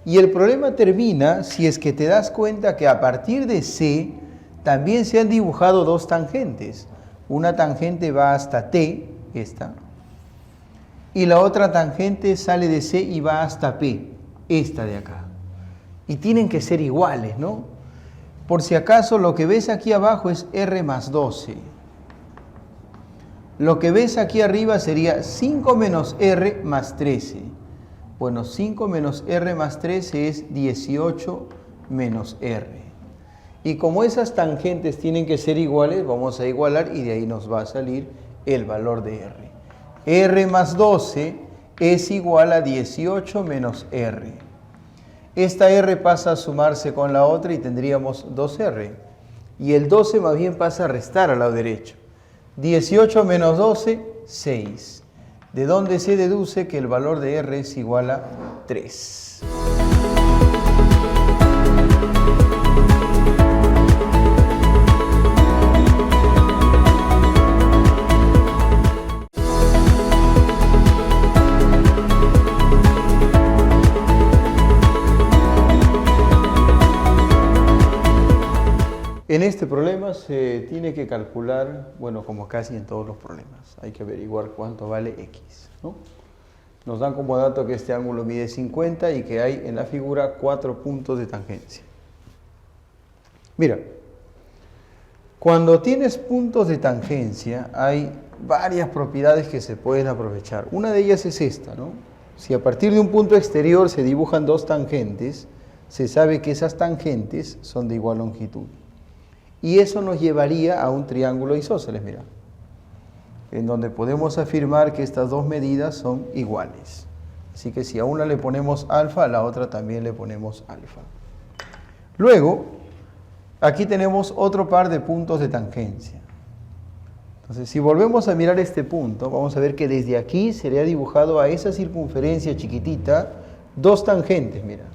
Y el problema termina si es que te das cuenta que a partir de C también se han dibujado 2 tangentes. Una tangente va hasta T, esta, y la otra tangente sale de C y va hasta P, esta de acá. Y tienen que ser iguales, ¿no? Por si acaso, lo que ves aquí abajo es R más 12. Lo que ves aquí arriba sería 5 menos R más 13. Bueno, 5 menos R más 13 es 18 menos R. Y como esas tangentes tienen que ser iguales, vamos a igualar y de ahí nos va a salir el valor de R. R más 12 es igual a 18 menos R. Esta R pasa a sumarse con la otra y tendríamos 2R. Y el 12 más bien pasa a restar al lado derecho. 18 menos 12, 6. De donde se deduce que el valor de R es igual a 3. En este problema se tiene que calcular, bueno, como casi en todos los problemas, hay que averiguar cuánto vale X, ¿no? Nos dan como dato que este ángulo mide 50 y que hay en la figura 4 puntos de tangencia. Mira, cuando tienes puntos de tangencia hay varias propiedades que se pueden aprovechar. Una de ellas es esta, ¿no? Si a partir de un punto exterior se dibujan 2 tangentes, se sabe que esas tangentes son de igual longitud. Y eso nos llevaría a un triángulo isósceles, mira, en donde podemos afirmar que estas 2 medidas son iguales. Así que si a una le ponemos alfa, a la otra también le ponemos alfa. Luego, aquí tenemos otro par de puntos de tangencia. Entonces, si volvemos a mirar este punto, vamos a ver que desde aquí se le ha dibujado a esa circunferencia chiquitita 2 tangentes, mira,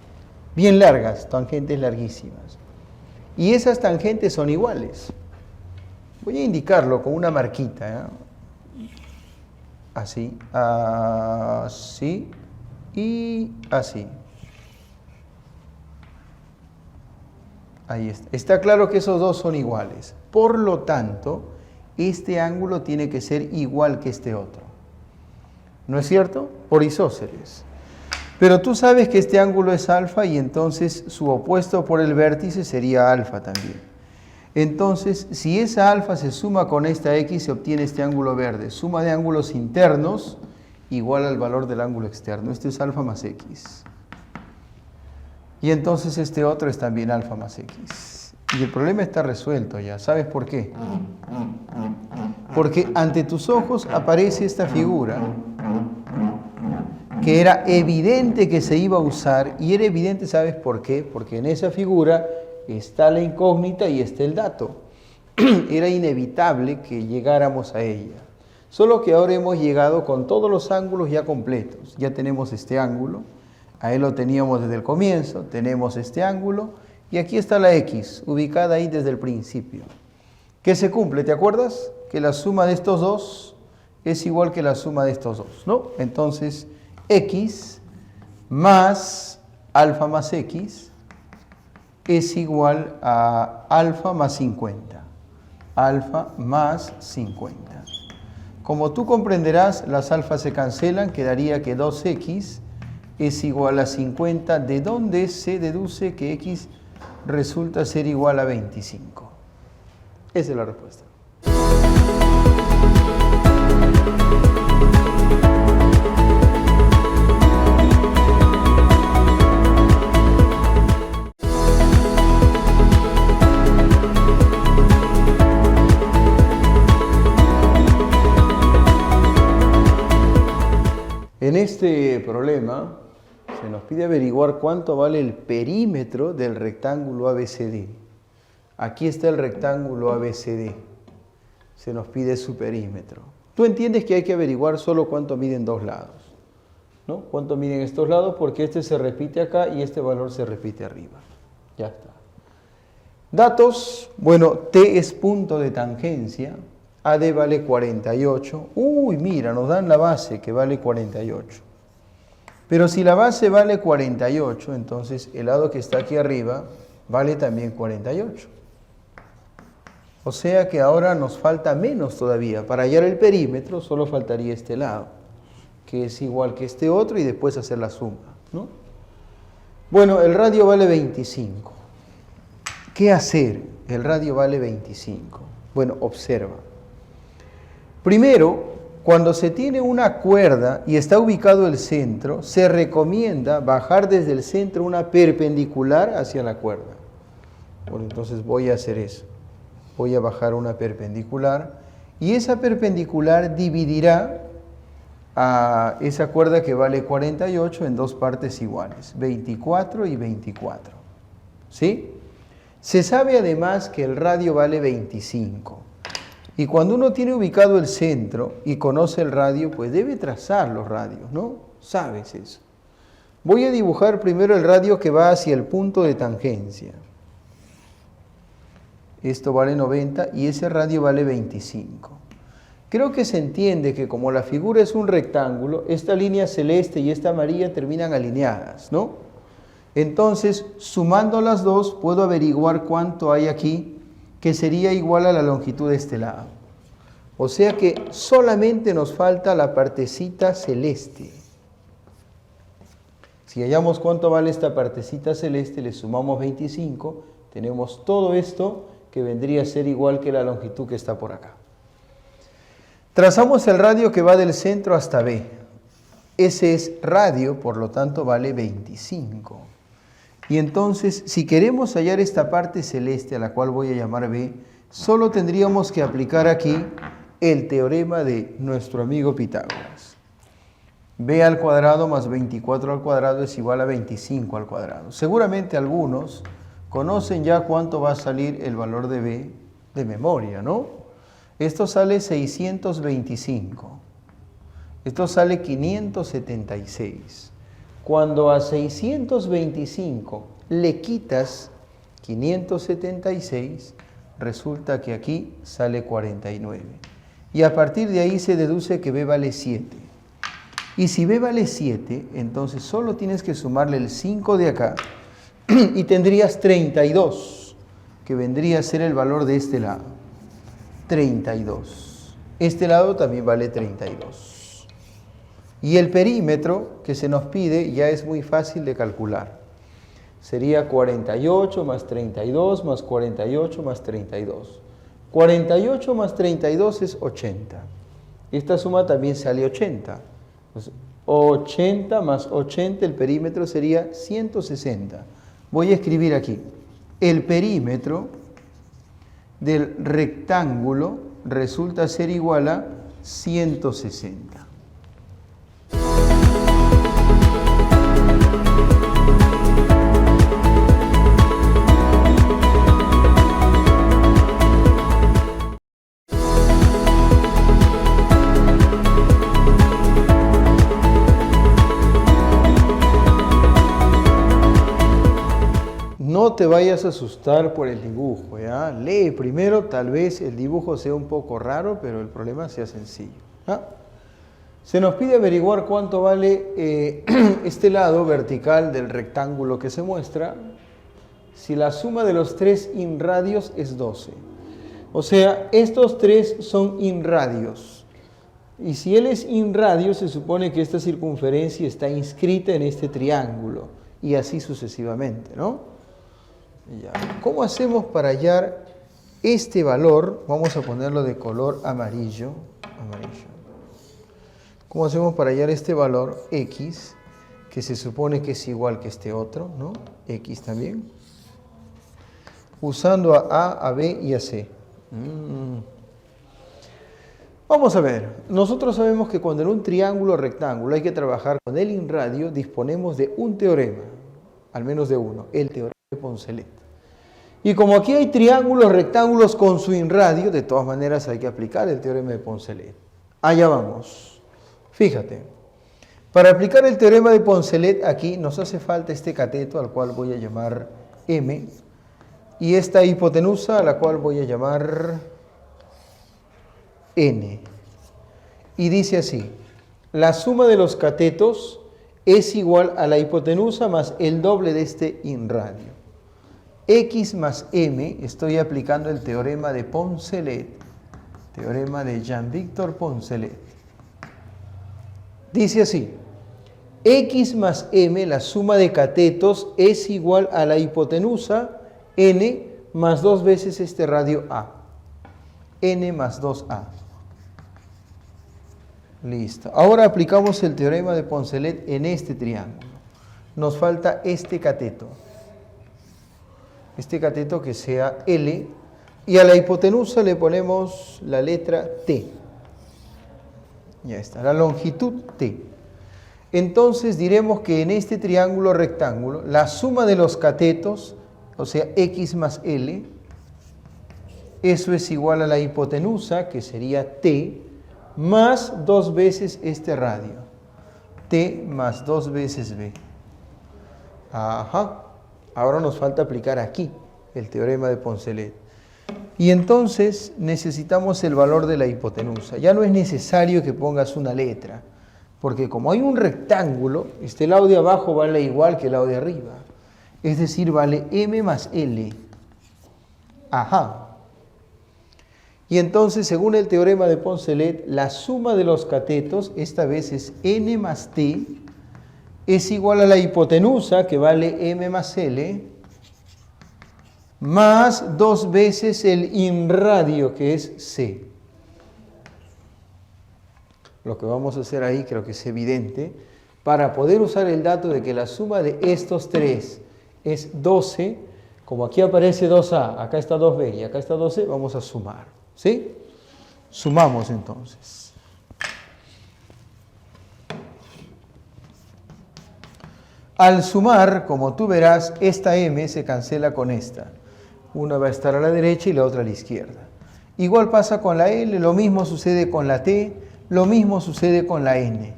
bien largas, tangentes larguísimas. Y esas tangentes son iguales. Voy a indicarlo con una marquita, ¿eh? Así, así y así. Ahí está. Está claro que esos dos son iguales. Por lo tanto, este ángulo tiene que ser igual que este otro. ¿No es cierto? Por isósceles. Pero tú sabes que este ángulo es alfa y entonces su opuesto por el vértice sería alfa también. Entonces, si esa alfa se suma con esta x, se obtiene este ángulo verde. Suma de ángulos internos igual al valor del ángulo externo. Este es alfa más x. Y entonces este otro es también alfa más x. Y el problema está resuelto ya. ¿Sabes por qué? Porque ante tus ojos aparece esta figura que era evidente que se iba a usar, y era evidente, ¿sabes por qué? Porque en esa figura está la incógnita y está el dato. Era inevitable que llegáramos a ella. Solo que ahora hemos llegado con todos los ángulos ya completos. Ya tenemos este ángulo, a él lo teníamos desde el comienzo, tenemos este ángulo, y aquí está la x, ubicada ahí desde el principio. ¿Qué se cumple? ¿Te acuerdas? Que la suma de estos dos es igual que la suma de estos dos, ¿no? Entonces, x más alfa más x es igual a alfa más 50. Alfa más 50. Como tú comprenderás, las alfas se cancelan, quedaría que 2x es igual a 50, de donde se deduce que x resulta ser igual a 25. Esa es la respuesta. En este problema se nos pide averiguar cuánto vale el perímetro del rectángulo ABCD. Aquí está el rectángulo ABCD. Se nos pide su perímetro. Tú entiendes que hay que averiguar solo cuánto miden dos lados, ¿no? Cuánto miden estos lados, porque este se repite acá y este valor se repite arriba. Ya está. Datos, bueno, T es punto de tangencia. AD vale 48. Uy, mira, nos dan la base que vale 48. Pero si la base vale 48, entonces el lado que está aquí arriba vale también 48. O sea que ahora nos falta menos todavía. Para hallar el perímetro solo faltaría este lado, que es igual que este otro, y después hacer la suma, ¿no? Bueno, el radio vale 25. ¿Qué hacer? El radio vale 25. Bueno, observa. Primero, cuando se tiene una cuerda y está ubicado el centro, se recomienda bajar desde el centro una perpendicular hacia la cuerda. Bueno, entonces voy a hacer eso. Voy a bajar una perpendicular y esa perpendicular dividirá a esa cuerda que vale 48 en dos partes iguales, 24 y 24. ¿Sí? Se sabe además que el radio vale 25. Y cuando uno tiene ubicado el centro y conoce el radio, pues debe trazar los radios, ¿no? Sabes eso. Voy a dibujar primero el radio que va hacia el punto de tangencia. Esto vale 90 y ese radio vale 25. Creo que se entiende que como la figura es un rectángulo, esta línea celeste y esta amarilla terminan alineadas, ¿no? Entonces, sumando las dos, puedo averiguar cuánto hay aquí, que sería igual a la longitud de este lado. O sea que solamente nos falta la partecita celeste. Si hallamos cuánto vale esta partecita celeste, le sumamos 25, tenemos todo esto que vendría a ser igual que la longitud que está por acá. Trazamos el radio que va del centro hasta B. Ese es radio, por lo tanto vale 25. Y entonces, si queremos hallar esta parte celeste, a la cual voy a llamar B, solo tendríamos que aplicar aquí el teorema de nuestro amigo Pitágoras. B al cuadrado más 24 al cuadrado es igual a 25 al cuadrado. Seguramente algunos conocen ya cuánto va a salir el valor de B de memoria, ¿no? Esto sale 625. Esto sale 576. Cuando a 625 le quitas 576, resulta que aquí sale 49. Y a partir de ahí se deduce que B vale 7. Y si B vale 7, entonces solo tienes que sumarle el 5 de acá y tendrías 32, que vendría a ser el valor de este lado. 32. Este lado también vale 32. Y el perímetro que se nos pide ya es muy fácil de calcular. Sería 48 más 32 más 48 más 32. 48 más 32 es 80. Esta suma también sale 80. Entonces, 80 más 80, el perímetro sería 160. Voy a escribir aquí. El perímetro del rectángulo resulta ser igual a 160. No te vayas a asustar por el dibujo, ¿ya? Lee primero, tal vez el dibujo sea un poco raro, pero el problema sea sencillo, ¿ya? Se nos pide averiguar cuánto vale este lado vertical del rectángulo que se muestra si la suma de los tres inradios es 12. O sea, estos tres son inradios. Y si él es inradio, se supone que esta circunferencia está inscrita en este triángulo, y así sucesivamente, ¿no? Ya. ¿Cómo hacemos para hallar este valor? Vamos a ponerlo de color amarillo. ¿Cómo hacemos para hallar este valor x, que se supone que es igual que este otro, ¿no? X también. Usando a B y a C. Vamos a ver. Nosotros sabemos que cuando en un triángulo rectángulo hay que trabajar con el inradio, disponemos de un teorema, al menos de uno, el teorema de Poncelet. Y como aquí hay triángulos rectángulos con su inradio, de todas maneras hay que aplicar el teorema de Poncelet. Allá vamos. Fíjate, para aplicar el teorema de Poncelet aquí nos hace falta este cateto al cual voy a llamar M y esta hipotenusa a la cual voy a llamar N. Y dice así, la suma de los catetos es igual a la hipotenusa más el doble de este inradio. X más M, estoy aplicando el teorema de Poncelet, teorema de Jean-Victor Poncelet. Dice así, X más M, la suma de catetos, es igual a la hipotenusa N más 2 veces este radio A. N más 2A. Listo. Ahora aplicamos el teorema de Poncelet en este triángulo. Nos falta este cateto. Este cateto que sea L, y a la hipotenusa le ponemos la letra T. Ya está, la longitud T. Entonces diremos que en este triángulo rectángulo, la suma de los catetos, o sea, X más L, eso es igual a la hipotenusa, que sería T, más 2 veces este radio. T más 2 veces B. Ajá. Ahora nos falta aplicar aquí el teorema de Poncelet. Y entonces necesitamos el valor de la hipotenusa. Ya no es necesario que pongas una letra, porque como hay un rectángulo, este lado de abajo vale igual que el lado de arriba. Es decir, vale M más L. Ajá. Y entonces, según el teorema de Poncelet, la suma de los catetos, esta vez es N más T, es igual a la hipotenusa, que vale M más L, más 2 veces el inradio, que es C. Lo que vamos a hacer ahí creo que es evidente. Para poder usar el dato de que la suma de estos tres es 12, como aquí aparece 2A, acá está 2B y acá está 12, vamos a sumar. ¿Sí? Sumamos entonces. Al sumar, como tú verás, esta M se cancela con esta. Una va a estar a la derecha y la otra a la izquierda. Igual pasa con la L, lo mismo sucede con la T, lo mismo sucede con la N.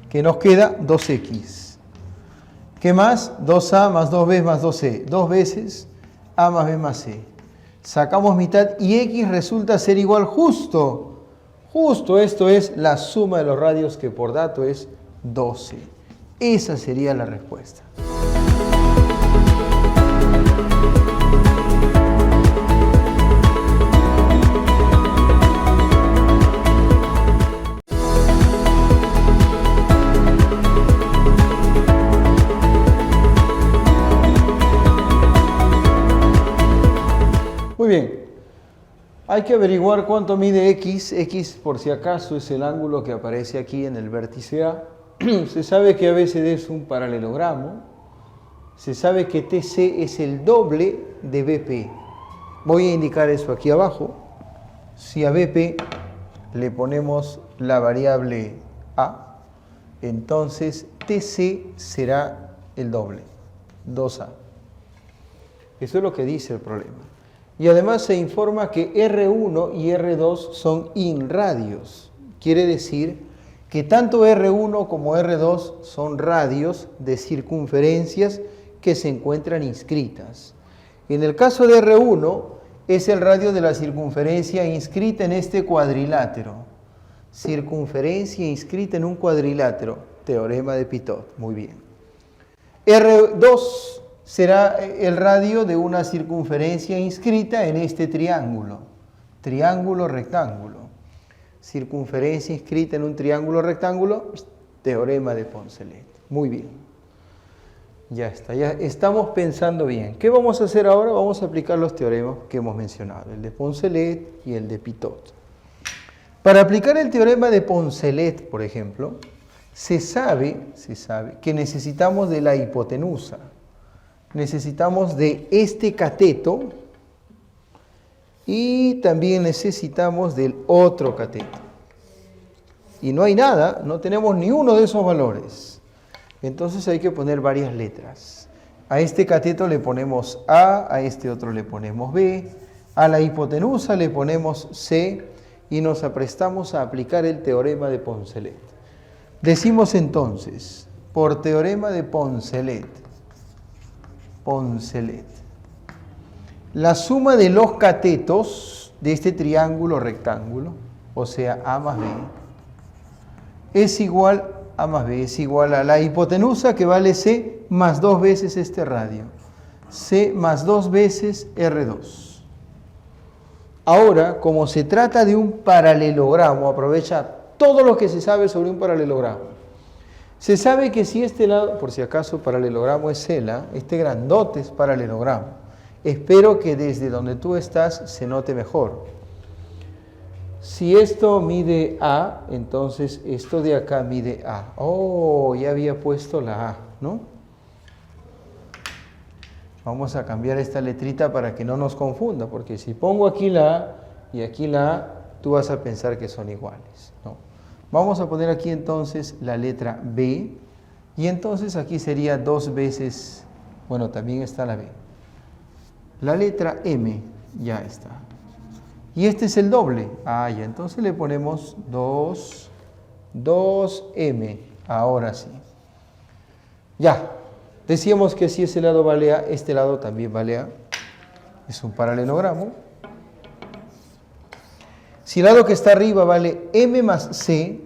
Que nos queda 2X. ¿Qué más? 2A más 2B más 2C. 2 veces A más B más C. Sacamos mitad y X resulta ser igual justo. Justo, esto es la suma de los radios, que por dato es 12. Esa sería la respuesta. Hay que averiguar cuánto mide X. X, por si acaso, es el ángulo que aparece aquí en el vértice A. Se sabe que ABCD es un paralelogramo. Se sabe que TC es el doble de BP. Voy a indicar eso aquí abajo. Si a BP le ponemos la variable A, entonces TC será el doble, 2A. Eso es lo que dice el problema. Y además se informa que R1 y R2 son inradios. Quiere decir que tanto R1 como R2 son radios de circunferencias que se encuentran inscritas. En el caso de R1 es el radio de la circunferencia inscrita en este cuadrilátero. Circunferencia inscrita en un cuadrilátero. Teorema de Pitot. Muy bien. R2 será el radio de una circunferencia inscrita en este triángulo. Triángulo, rectángulo. Circunferencia inscrita en un triángulo, rectángulo. Teorema de Poncelet. Muy bien. Ya está, ya estamos pensando bien. ¿Qué vamos a hacer ahora? Vamos a aplicar los teoremas que hemos mencionado, el de Poncelet y el de Pitot. Para aplicar el teorema de Poncelet, por ejemplo, se sabe que necesitamos de la hipotenusa. Necesitamos de este cateto y también necesitamos del otro cateto. Y no hay nada, no tenemos ni uno de esos valores. Entonces hay que poner varias letras. A este cateto le ponemos A este otro le ponemos B, a la hipotenusa le ponemos C y nos aprestamos a aplicar el teorema de Poncelet. Decimos entonces, por teorema de Poncelet, la suma de los catetos de este triángulo rectángulo, o sea, A más B, es igual A más B, es igual a la hipotenusa que vale C más 2 veces este radio. C más 2 veces R2. Ahora, como se trata de un paralelogramo, aprovecha todo lo que se sabe sobre un paralelogramo. Se sabe que si este lado, por si acaso paralelogramo es CELA, este grandote es paralelogramo. Espero que desde donde tú estás se note mejor. Si esto mide A, entonces esto de acá mide A. Oh, ya había puesto la A, ¿no? Vamos a cambiar esta letrita para que no nos confunda, porque si pongo aquí la A y aquí la A, tú vas a pensar que son iguales, ¿no? Vamos a poner aquí entonces la letra B, y entonces aquí sería 2 veces, bueno, también está la B. La letra M, ya está. Y este es el doble. Ah, ya, entonces le ponemos 2M, ahora sí. Ya, decíamos que si ese lado vale A, este lado también vale A. Es un paralelogramo. Si el lado que está arriba vale M más C,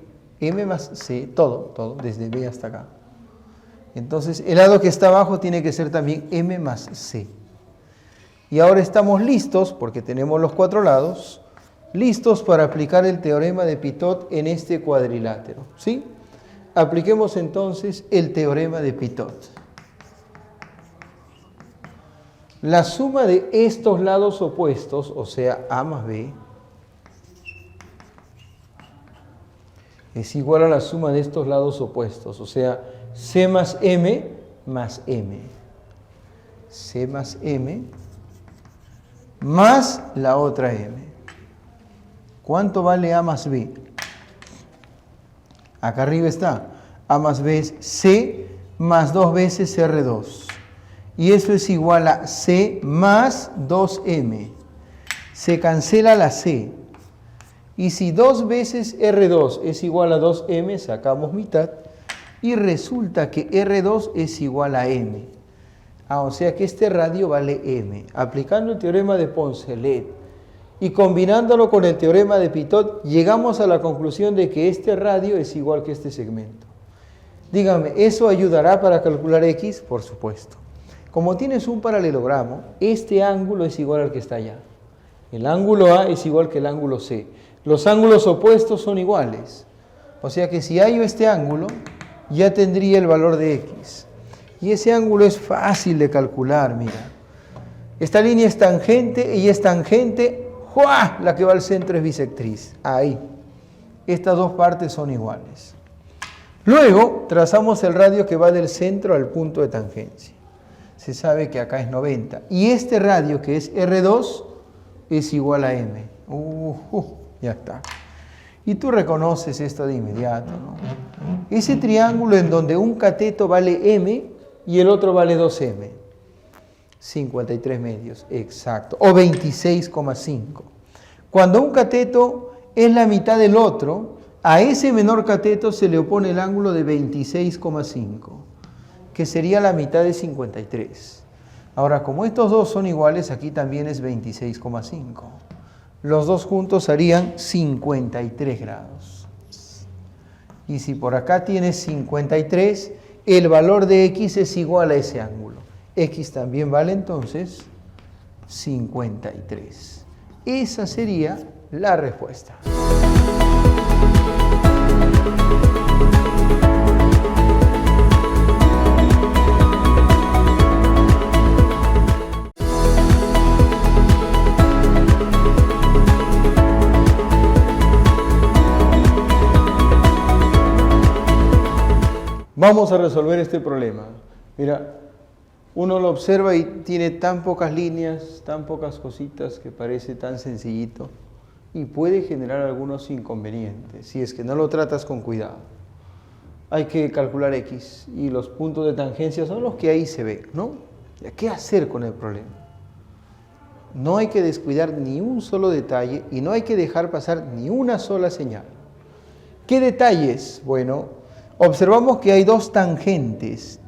todo, desde B hasta acá. Entonces, el lado que está abajo tiene que ser también M más C. Y ahora estamos listos, porque tenemos los 4 lados, listos para aplicar el teorema de Pitot en este cuadrilátero, ¿sí? Apliquemos entonces el teorema de Pitot. La suma de estos lados opuestos, o sea, A más B, es igual a la suma de estos lados opuestos, o sea, C más M más M. C más M más la otra M. ¿Cuánto vale A más B? Acá arriba está. A más B es C más 2 veces R2. Y eso es igual a C más 2M. Se cancela la C. Y si 2 veces R2 es igual a 2M, sacamos mitad. Y resulta que R2 es igual a M. O sea que este radio vale M. Aplicando el teorema de Poncelet y combinándolo con el teorema de Pitot, llegamos a la conclusión de que este radio es igual que este segmento. Dígame, ¿eso ayudará para calcular X? Por supuesto. Como tienes un paralelogramo, este ángulo es igual al que está allá. El ángulo A es igual que el ángulo C. Los ángulos opuestos son iguales. O sea que si hallo este ángulo, ya tendría el valor de X. Y ese ángulo es fácil de calcular, mira. Esta línea es tangente y es tangente ¡Jua! La que va al centro es bisectriz. Ahí. Estas dos partes son iguales. Luego trazamos el radio que va del centro al punto de tangencia. Se sabe que acá es 90. Y este radio, que es R2, es igual a M. Ya está. Y tú reconoces esto de inmediato, ¿no? Ese triángulo en donde un cateto vale M y el otro vale 2M. 53 medios, exacto. O 26,5. Cuando un cateto es la mitad del otro, a ese menor cateto se le opone el ángulo de 26,5, que sería la mitad de 53. Ahora, como estos dos son iguales, aquí también es 26,5. Los dos juntos harían 53 grados. Y si por acá tienes 53, el valor de X es igual a ese ángulo. X también vale entonces 53. Esa sería la respuesta. Vamos a resolver este problema. Mira, uno lo observa y tiene tan pocas líneas, tan pocas cositas que parece tan sencillito y puede generar algunos inconvenientes si es que no lo tratas con cuidado. Hay que calcular X y los puntos de tangencia son los que ahí se ven, ¿no? ¿Qué hacer con el problema? No hay que descuidar ni un solo detalle y no hay que dejar pasar ni una sola señal. ¿Qué detalles? Bueno, observamos que hay dos tangentes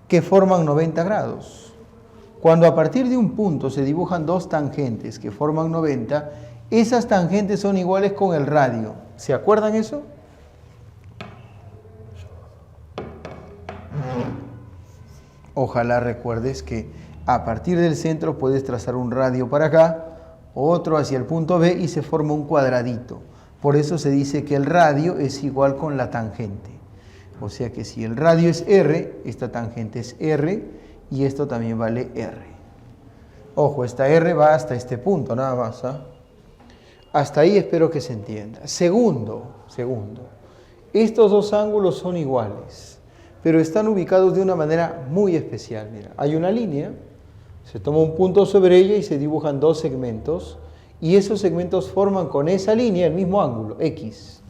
que forman 90 grados. Cuando a partir de un punto se dibujan dos tangentes que forman 90, esas tangentes son iguales con el radio. ¿Se acuerdan eso? Ojalá recuerdes que a partir del centro puedes trazar un radio para acá, otro hacia el punto B y se forma un cuadradito. Por eso se dice que el radio es igual con la tangente. O sea que si el radio es R, esta tangente es R y esto también vale R. Ojo, esta R va hasta este punto, nada más. ¿Ah? Hasta ahí espero que se entienda. Segundo, estos dos ángulos son iguales, pero están ubicados de una manera muy especial. Mira, hay una línea, se toma un punto sobre ella y se dibujan dos segmentos. Y esos segmentos forman con esa línea el mismo ángulo, X.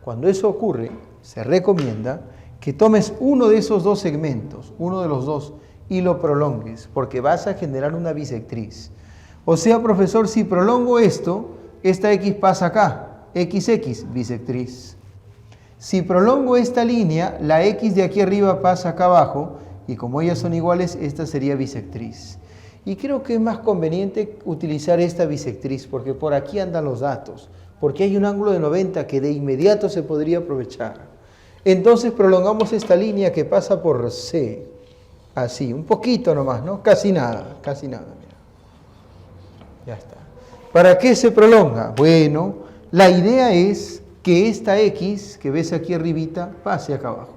Cuando eso ocurre, se recomienda que tomes uno de esos dos segmentos, uno de los dos, y lo prolongues, porque vas a generar una bisectriz. O sea, profesor, si prolongo esto, esta X pasa acá, XX, bisectriz. Si prolongo esta línea, la X de aquí arriba pasa acá abajo, y como ellas son iguales, esta sería bisectriz. Y creo que es más conveniente utilizar esta bisectriz, porque por aquí andan los datos, porque hay un ángulo de 90 que de inmediato se podría aprovechar. Entonces prolongamos esta línea que pasa por C, así, un poquito nomás, ¿no? Casi nada, mira. Ya está. ¿Para qué se prolonga? Bueno, la idea es que esta X que ves aquí arribita pase acá abajo.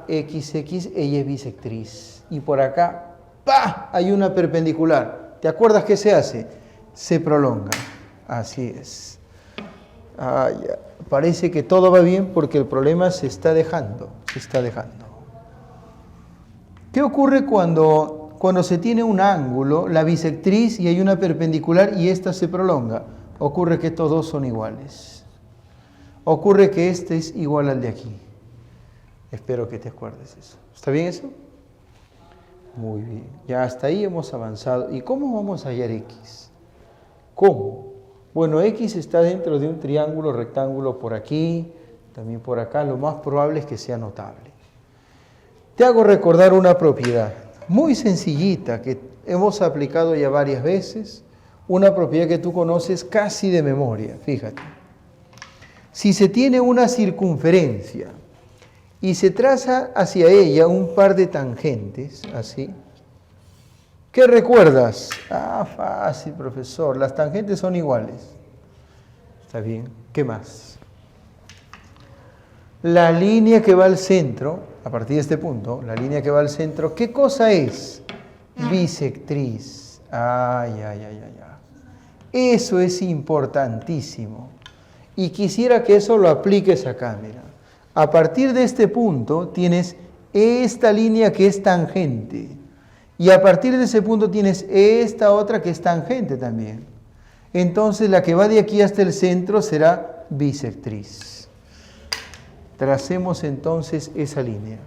XX, ella es bisectriz. Y por acá, ¡pah!, hay una perpendicular. ¿Te acuerdas qué se hace? Se prolonga. Así es. Ya. Parece que todo va bien porque el problema se está dejando. ¿Qué ocurre cuando se tiene un ángulo, la bisectriz y hay una perpendicular y esta se prolonga? Ocurre que estos dos son iguales. Ocurre que este es igual al de aquí. Espero que te acuerdes eso. ¿Está bien eso? Muy bien. Ya hasta ahí hemos avanzado. ¿Y cómo vamos a hallar X? ¿Cómo? Bueno, X está dentro de un triángulo rectángulo por aquí, también por acá. Lo más probable es que sea notable. Te hago recordar una propiedad muy sencillita que hemos aplicado ya varias veces. Una propiedad que tú conoces casi de memoria. Fíjate. Si se tiene una circunferencia y se traza hacia ella un par de tangentes, así. ¿Qué recuerdas? Fácil, profesor. Las tangentes son iguales. Está bien. ¿Qué más? La línea que va al centro, a partir de este punto, la línea que va al centro, ¿qué cosa es? bisectriz. Ay, ay, ay, ay, ay. Eso es importantísimo. Y quisiera que eso lo apliques acá, mira. A partir de este punto tienes esta línea que es tangente. Y a partir de ese punto tienes esta otra que es tangente también. Entonces la que va de aquí hasta el centro será bisectriz. Tracemos entonces esa línea.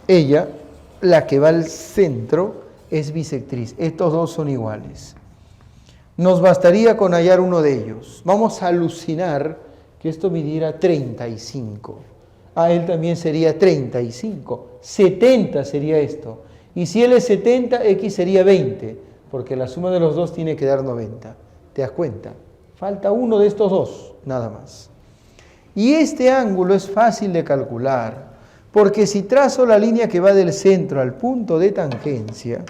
Ella, la que va al centro, es bisectriz. Estos dos son iguales. Nos bastaría con hallar uno de ellos. Vamos a alucinar que esto midiera 35. A él también sería 35. 70 sería esto. Y si él es 70, X sería 20, porque la suma de los dos tiene que dar 90. ¿Te das cuenta? Falta uno de estos dos, nada más. Y este ángulo es fácil de calcular, porque si trazo la línea que va del centro al punto de tangencia,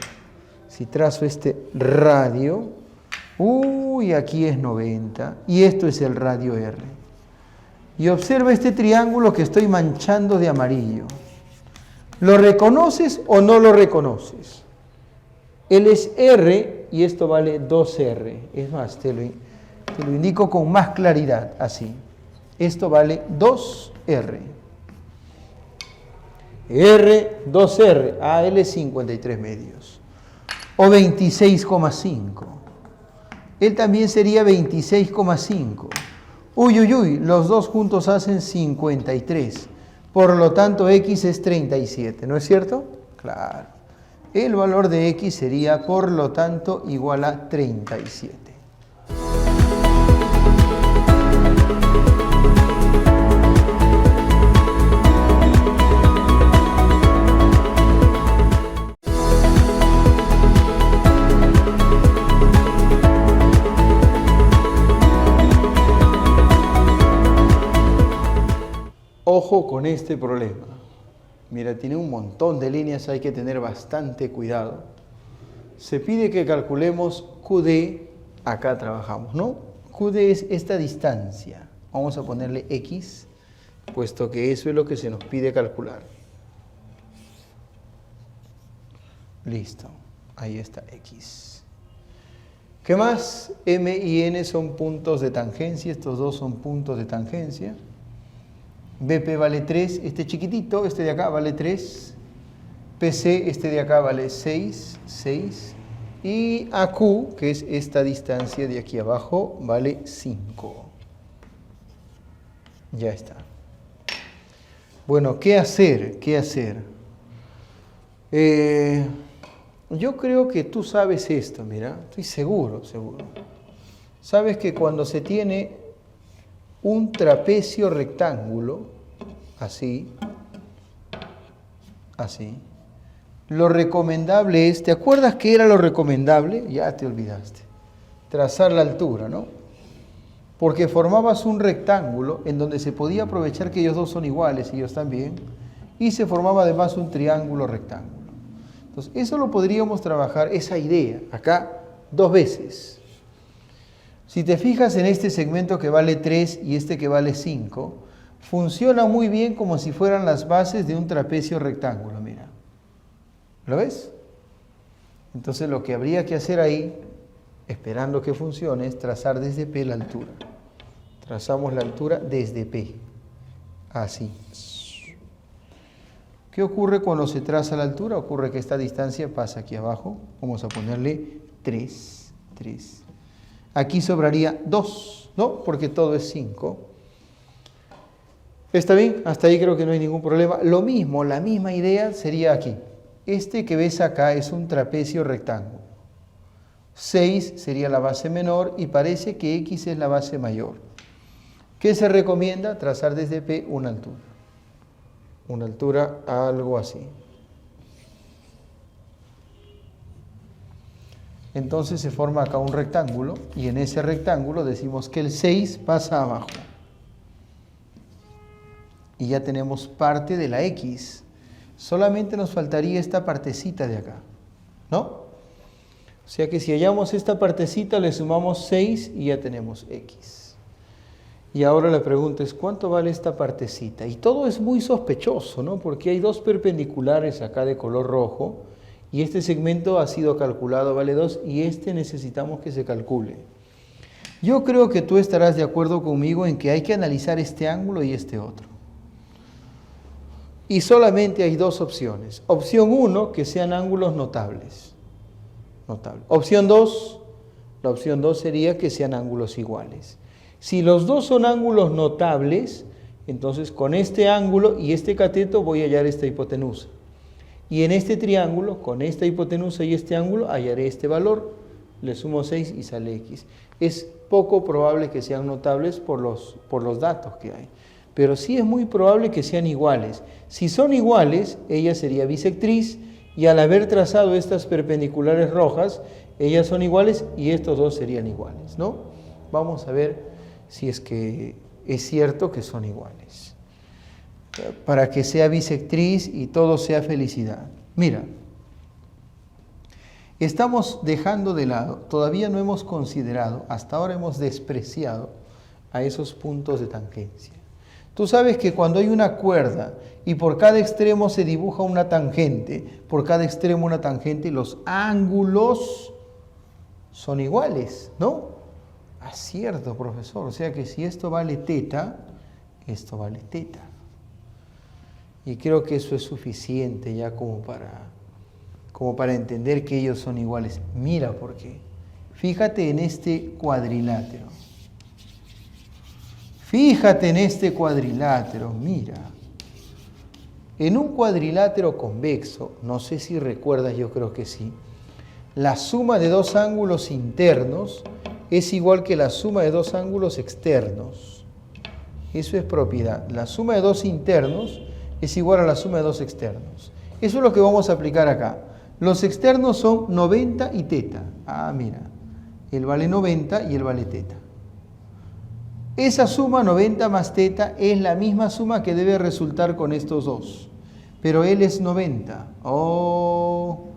si trazo este radio, aquí es 90, y esto es el radio R. Y observa este triángulo que estoy manchando de amarillo. ¿Lo reconoces o no lo reconoces? Él es R y esto vale 2R. Es más, te lo indico con más claridad, así. Esto vale 2R. R, 2R. Él es 53 medios. O 26,5. Él también sería 26,5. Los dos juntos hacen 53. Por lo tanto, X es 37, ¿no es cierto? Claro. El valor de X sería, por lo tanto, igual a 37. Ojo con este problema. Mira, tiene un montón de líneas, hay que tener bastante cuidado. Se pide que calculemos QD, acá trabajamos, ¿no? QD es esta distancia. Vamos a ponerle X, puesto que eso es lo que se nos pide calcular. Listo, ahí está X. ¿Qué más? M y N son puntos de tangencia, estos dos son puntos de tangencia. BP vale 3, este chiquitito, este de acá vale 3. PC, este de acá vale 6. Y AQ, que es esta distancia de aquí abajo, vale 5. Ya está. Bueno, ¿qué hacer? Yo creo que tú sabes esto, mira, estoy seguro. Sabes que cuando se tiene un trapecio rectángulo, así, lo recomendable es, ¿te acuerdas qué era lo recomendable? Ya te olvidaste. Trazar la altura, ¿no? Porque formabas un rectángulo en donde se podía aprovechar que ellos dos son iguales, ellos también, y se formaba además un triángulo rectángulo. Entonces, eso lo podríamos trabajar, esa idea, acá, 2 veces. Si te fijas en este segmento que vale 3 y este que vale 5, funciona muy bien como si fueran las bases de un trapecio rectángulo, mira. ¿Lo ves? Entonces lo que habría que hacer ahí, esperando que funcione, es trazar desde P la altura. Trazamos la altura desde P, así. ¿Qué ocurre cuando se traza la altura? Ocurre que esta distancia pasa aquí abajo. Vamos a ponerle 3. Aquí sobraría 2, ¿no? Porque todo es 5. ¿Está bien? Hasta ahí creo que no hay ningún problema. Lo mismo, la misma idea sería aquí. Este que ves acá es un trapecio rectángulo. 6 sería la base menor y parece que X es la base mayor. ¿Qué se recomienda? Trazar desde P una altura. Una altura algo así. Entonces se forma acá un rectángulo y en ese rectángulo decimos que el 6 pasa abajo. Y ya tenemos parte de la X. Solamente nos faltaría esta partecita de acá, ¿no? O sea que si hallamos esta partecita le sumamos 6 y ya tenemos X. Y ahora la pregunta es, ¿cuánto vale esta partecita? Y todo es muy sospechoso, ¿no? Porque hay 2 perpendiculares acá de color rojo Y este segmento ha sido calculado, vale 2, y este necesitamos que se calcule. Yo creo que tú estarás de acuerdo conmigo en que hay que analizar este ángulo y este otro. Y solamente hay dos opciones. Opción 1, que sean ángulos notables. Opción 2, la opción 2 sería que sean ángulos iguales. Si los dos son ángulos notables, entonces con este ángulo y este cateto voy a hallar esta hipotenusa. Y en este triángulo, con esta hipotenusa y este ángulo, hallaré este valor. Le sumo 6 y sale X. Es poco probable que sean notables por los datos que hay. Pero sí es muy probable que sean iguales. Si son iguales, ella sería bisectriz, y al haber trazado estas perpendiculares rojas, ellas son iguales y estos dos serían iguales, ¿no? Vamos a ver si es que es cierto que son iguales. Para que sea bisectriz y todo sea felicidad. Mira, estamos dejando de lado, todavía no hemos considerado, hasta ahora hemos despreciado a esos puntos de tangencia. Tú sabes que cuando hay una cuerda y por cada extremo se dibuja una tangente, por cada extremo una tangente, los ángulos son iguales, ¿no? Ah, cierto, profesor. O sea que si esto vale teta, esto vale teta. Y creo que eso es suficiente ya como para entender que ellos son iguales. Mira por qué. Fíjate en este cuadrilátero. Fíjate en este cuadrilátero, mira. En un cuadrilátero convexo, no sé si recuerdas, yo creo que sí, la suma de dos ángulos internos es igual que la suma de dos ángulos externos. Eso es propiedad. La suma de dos internos es igual a la suma de dos externos. Eso es lo que vamos a aplicar acá. Los externos son 90 y teta. Ah, mira, él vale 90 y él vale teta. Esa suma 90 más teta es la misma suma que debe resultar con estos dos. Pero él es 90. Oh,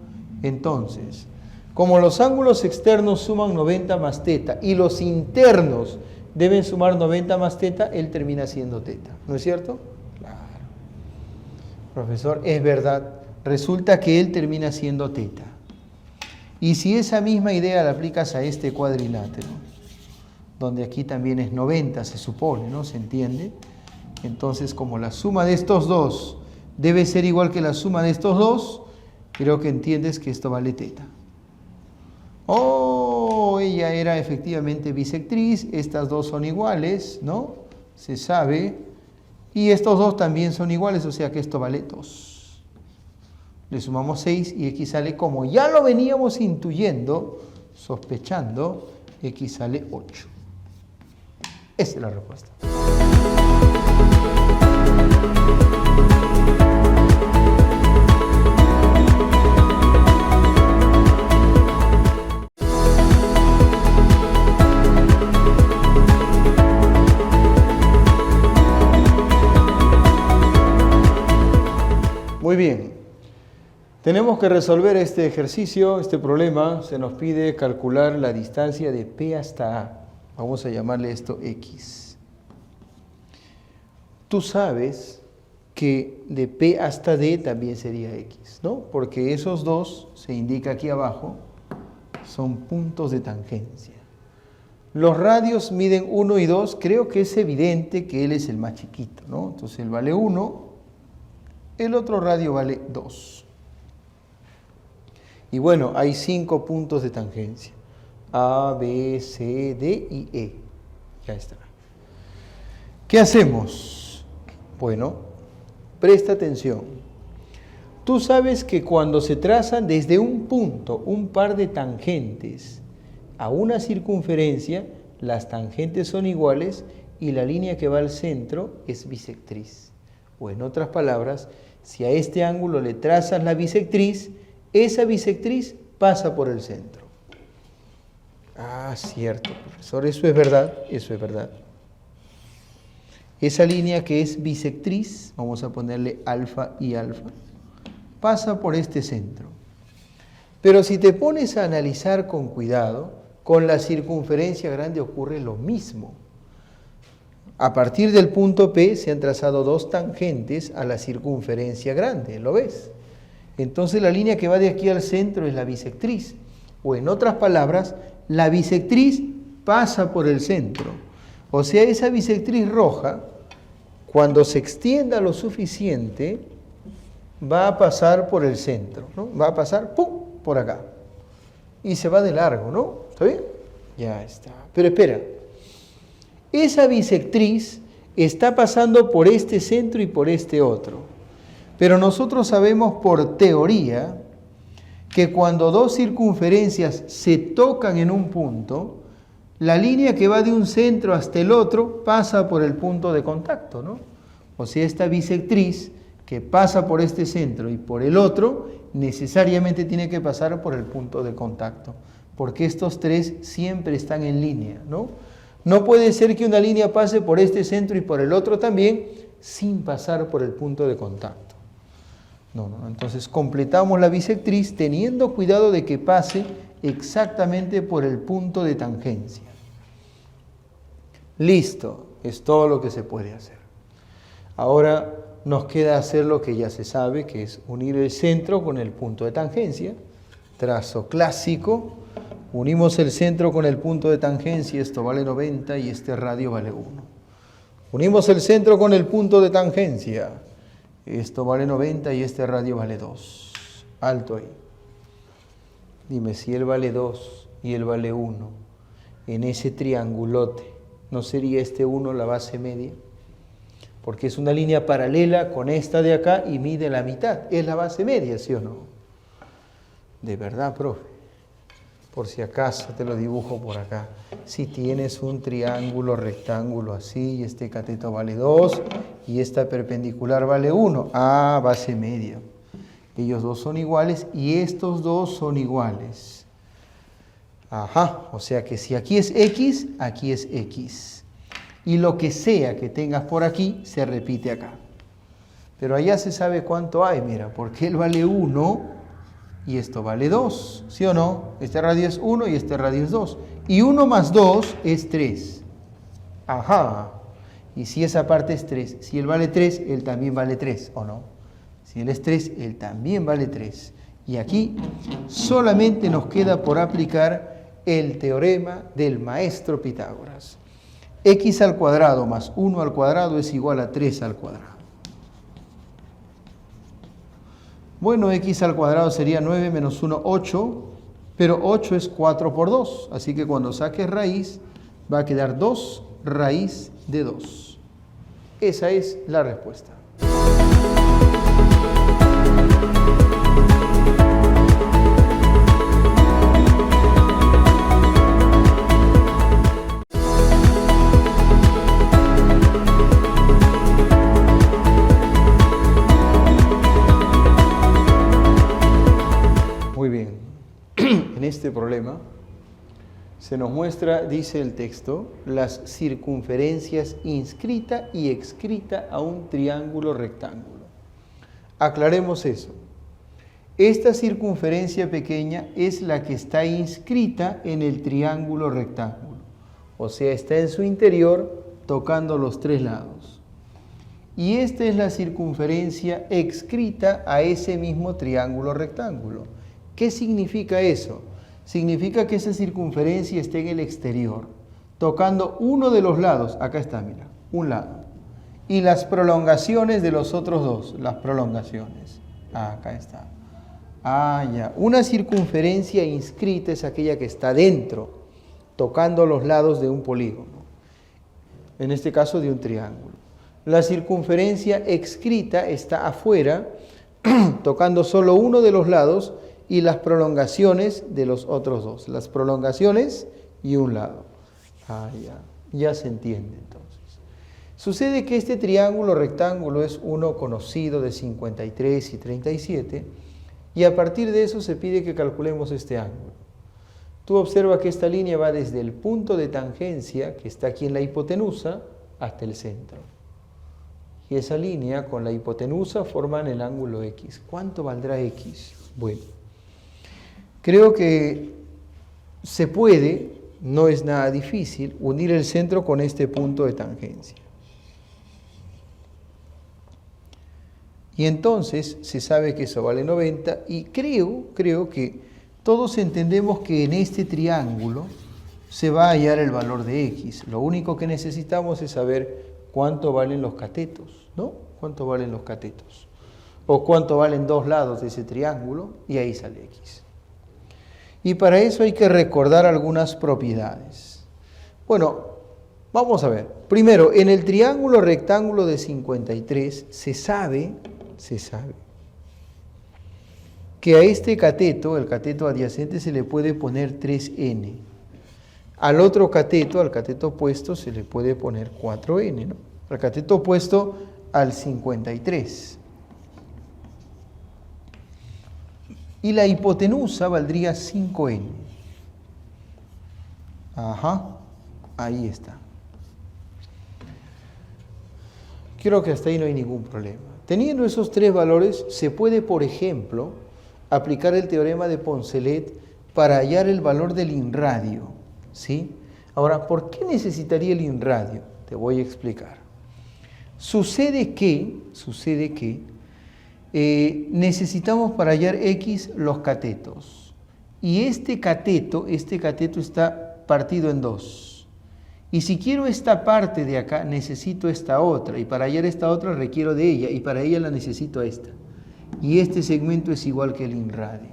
entonces, como los ángulos externos suman 90 más teta y los internos deben sumar 90 más teta, él termina siendo teta. ¿No es cierto? Claro. Profesor, es verdad. Resulta que él termina siendo teta. Y si esa misma idea la aplicas a este cuadrilátero, donde aquí también es 90, se supone, ¿no? ¿Se entiende? Entonces, como la suma de estos dos debe ser igual que la suma de estos dos, creo que entiendes que esto vale teta. Oh, ella era efectivamente bisectriz, estas dos son iguales, ¿no? Se sabe. Y estos dos también son iguales, o sea que esto vale 2. Le sumamos 6 y X sale, como ya lo veníamos intuyendo, sospechando, X sale 8. Esa es la respuesta. Muy bien. Tenemos que resolver este ejercicio, este problema. Se nos pide calcular la distancia de P hasta A. Vamos a llamarle esto X. Tú sabes que de P hasta D también sería X, ¿no? Porque esos dos, se indica aquí abajo, son puntos de tangencia. Los radios miden 1 y 2. Creo que es evidente que él es el más chiquito, ¿no? Entonces él vale 1, el otro radio vale 2. Y bueno, hay 5 puntos de tangencia. A, B, C, D y E. Ya está. ¿Qué hacemos? Bueno, presta atención. Tú sabes que cuando se trazan desde un punto un par de tangentes a una circunferencia, las tangentes son iguales y la línea que va al centro es bisectriz. O en otras palabras, si a este ángulo le trazas la bisectriz, esa bisectriz pasa por el centro. Ah, cierto, profesor, eso es verdad, eso es verdad. Esa línea que es bisectriz, vamos a ponerle alfa y alfa, pasa por este centro. Pero si te pones a analizar con cuidado, con la circunferencia grande ocurre lo mismo. A partir del punto P se han trazado dos tangentes a la circunferencia grande, ¿lo ves? Entonces la línea que va de aquí al centro es la bisectriz. O en otras palabras, la bisectriz pasa por el centro. O sea, esa bisectriz roja, cuando se extienda lo suficiente, va a pasar por el centro, ¿no? Va a pasar, ¡pum!, por acá. Y se va de largo, ¿no? ¿Está bien? Ya está. Pero espera, esa bisectriz está pasando por este centro y por este otro. Pero nosotros sabemos por teoría que cuando dos circunferencias se tocan en un punto, la línea que va de un centro hasta el otro pasa por el punto de contacto, ¿no? O sea, esta bisectriz que pasa por este centro y por el otro, necesariamente tiene que pasar por el punto de contacto, porque estos tres siempre están en línea, ¿no? No puede ser que una línea pase por este centro y por el otro también, sin pasar por el punto de contacto. No. Entonces completamos la bisectriz teniendo cuidado de que pase exactamente por el punto de tangencia. Listo, es todo lo que se puede hacer. Ahora nos queda hacer lo que ya se sabe, que es unir el centro con el punto de tangencia. Trazo clásico, unimos el centro con el punto de tangencia, esto vale 90 y este radio vale 1. Unimos el centro con el punto de tangencia, esto vale 90 y este radio vale 2. Alto ahí. Dime, si él vale 2 y él vale 1, en ese triangulote, ¿no sería este 1 la base media? Porque es una línea paralela con esta de acá y mide la mitad. Es la base media, ¿sí o no? De verdad, profe. Por si acaso te lo dibujo por acá. Si tienes un triángulo rectángulo así, y este cateto vale 2 y esta perpendicular vale 1. Ah, base media. Ellos dos son iguales y estos dos son iguales. Ajá, o sea que si aquí es X, aquí es X. Y lo que sea que tengas por aquí, se repite acá. Pero allá se sabe cuánto hay, mira, porque él vale 1 y esto vale 2, ¿sí o no? Este radio es 1 y este radio es 2. Y 1 más 2 es 3. Ajá. Y si esa parte es 3, si él vale 3, él también vale 3, ¿o no? Si él es 3, él también vale 3. Y aquí solamente nos queda por aplicar el teorema del maestro Pitágoras. X al cuadrado más 1 al cuadrado es igual a 3 al cuadrado. Bueno, X al cuadrado sería 9 menos 1, 8, pero 8 es 4 por 2. Así que cuando saques raíz, va a quedar 2 raíz de 2. Esa es la respuesta. En este problema se nos muestra, dice el texto, las circunferencias inscrita y excreta a un triángulo rectángulo. Aclaremos eso. Esta circunferencia pequeña es la que está inscrita en el triángulo rectángulo. O sea, está en su interior tocando los tres lados. Y esta es la circunferencia excreta a ese mismo triángulo rectángulo. ¿Qué significa eso? Significa que esa circunferencia está en el exterior, tocando uno de los lados, acá está, mira, un lado, y las prolongaciones de los otros dos, las prolongaciones, acá está. Ah, ya, una circunferencia inscrita es aquella que está dentro, tocando los lados de un polígono, en este caso de un triángulo. La circunferencia excreta está afuera, tocando solo uno de los lados, y las prolongaciones de los otros dos, las prolongaciones y un lado. Ah, ya se entiende entonces. Sucede que este triángulo rectángulo es uno conocido de 53 y 37 y a partir de eso se pide que calculemos este ángulo. Tú observa que esta línea va desde el punto de tangencia, que está aquí en la hipotenusa, hasta el centro. Y esa línea con la hipotenusa forman el ángulo X. ¿Cuánto valdrá X? Bueno, creo que se puede, no es nada difícil, unir el centro con este punto de tangencia. Y entonces se sabe que eso vale 90 y creo que todos entendemos que en este triángulo se va a hallar el valor de x. Lo único que necesitamos es saber cuánto valen los catetos, ¿no? ¿Cuánto valen los catetos? O cuánto valen dos lados de ese triángulo y ahí sale x. Y para eso hay que recordar algunas propiedades. Bueno, vamos a ver. Primero, en el triángulo rectángulo de 53 se sabe que a este cateto, el cateto adyacente, se le puede poner 3n. Al otro cateto, al cateto opuesto, se le puede poner 4n, ¿no? Al cateto opuesto al 53. Y la hipotenusa valdría 5n. Ajá, ahí está. Creo que hasta ahí no hay ningún problema. Teniendo esos tres valores, se puede, por ejemplo, aplicar el teorema de Poncelet para hallar el valor del inradio, ¿sí? Ahora, ¿por qué necesitaría el inradio? Te voy a explicar. Sucede que necesitamos para hallar x los catetos. Y este cateto está partido en dos. Y si quiero esta parte de acá, necesito esta otra. Y para hallar esta otra requiero de ella. Y para ella la necesito a esta. Y este segmento es igual que el inradio.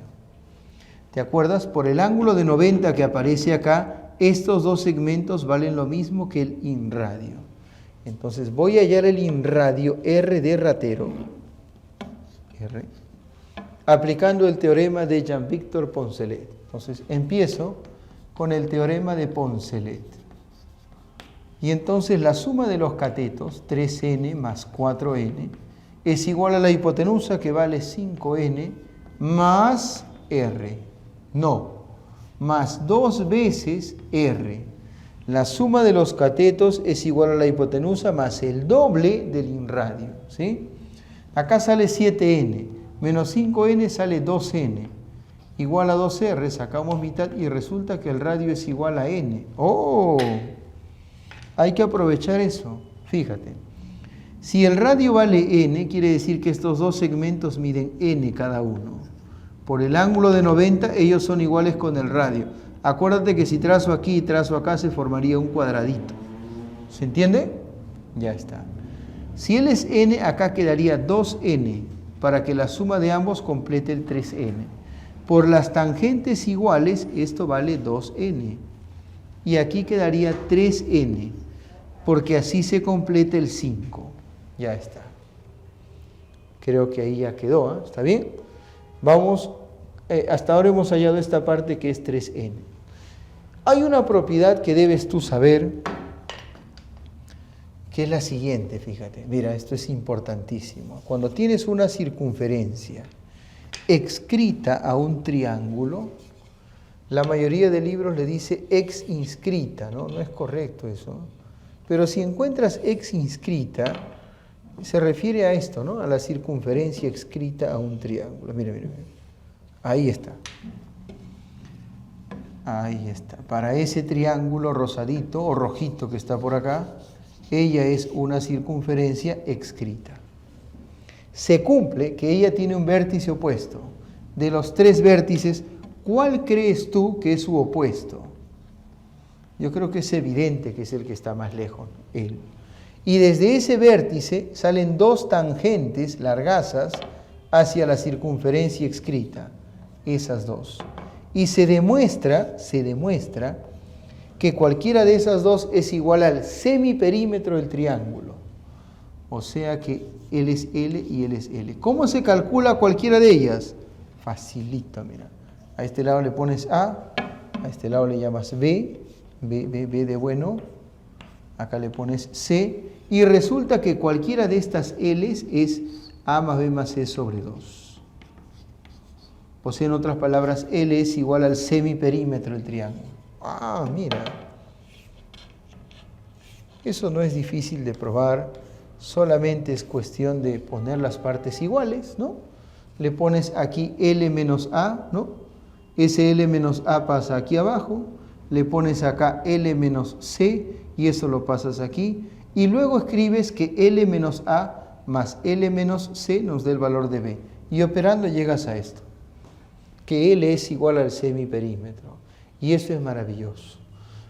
¿Te acuerdas? Por el ángulo de 90 que aparece acá, estos dos segmentos valen lo mismo que el inradio. Entonces voy a hallar el inradio R de ratero. R. Aplicando el teorema de Jean-Victor Poncelet. Entonces empiezo con el teorema de Poncelet. Y entonces la suma de los catetos, 3n más 4n, es igual a la hipotenusa que vale 5n más r. No, más 2 veces r. La suma de los catetos es igual a la hipotenusa más el doble del inradio, ¿sí? Acá sale 7n, menos 5n sale 2n. Igual a 2r, sacamos mitad y resulta que el radio es igual a n. ¡Oh! Hay que aprovechar eso, fíjate. Si el radio vale n, quiere decir que estos dos segmentos miden n cada uno. Por el ángulo de 90, ellos son iguales con el radio. Acuérdate que si trazo aquí y trazo acá, se formaría un cuadradito. ¿Se entiende? Ya está. Si él es n, acá quedaría 2n, para que la suma de ambos complete el 3n. Por las tangentes iguales, esto vale 2n. Y aquí quedaría 3n, porque así se completa el 5. Ya está. Creo que ahí ya quedó, ¿eh? ¿Está bien? Vamos, hasta ahora hemos hallado esta parte que es 3n. Hay una propiedad que debes tú saber, que es la siguiente, fíjate. Mira, esto es importantísimo. Cuando tienes una circunferencia adscrita a un triángulo, la mayoría de libros le dice ex inscrita, ¿no? No es correcto eso. Pero si encuentras ex inscrita, se refiere a esto, ¿no? A la circunferencia adscrita a un triángulo. Mira, mira, mira. Ahí está. Ahí está. Para ese triángulo rosadito o rojito que está por acá, ella es una circunferencia adscrita. Se cumple que ella tiene un vértice opuesto. De los tres vértices, ¿cuál crees tú que es su opuesto? Yo creo que es evidente que es el que está más lejos, él. Y desde ese vértice salen dos tangentes largazas hacia la circunferencia adscrita, esas dos. Y se demuestra que cualquiera de esas dos es igual al semiperímetro del triángulo. O sea que él es L y él es L. ¿Cómo se calcula cualquiera de ellas? Facilito, mira. A este lado le pones A este lado le llamas B de bueno. Acá le pones C. Y resulta que cualquiera de estas L's es A más B más C sobre 2. O sea, en otras palabras, L es igual al semiperímetro del triángulo. Ah, mira. Eso no es difícil de probar, solamente es cuestión de poner las partes iguales, ¿no? Le pones aquí L menos A, ¿no? Ese L menos A pasa aquí abajo, le pones acá L menos C y eso lo pasas aquí, y luego escribes que L menos A más L menos C nos da el valor de B. Y operando llegas a esto, que L es igual al semiperímetro. Y eso es maravilloso,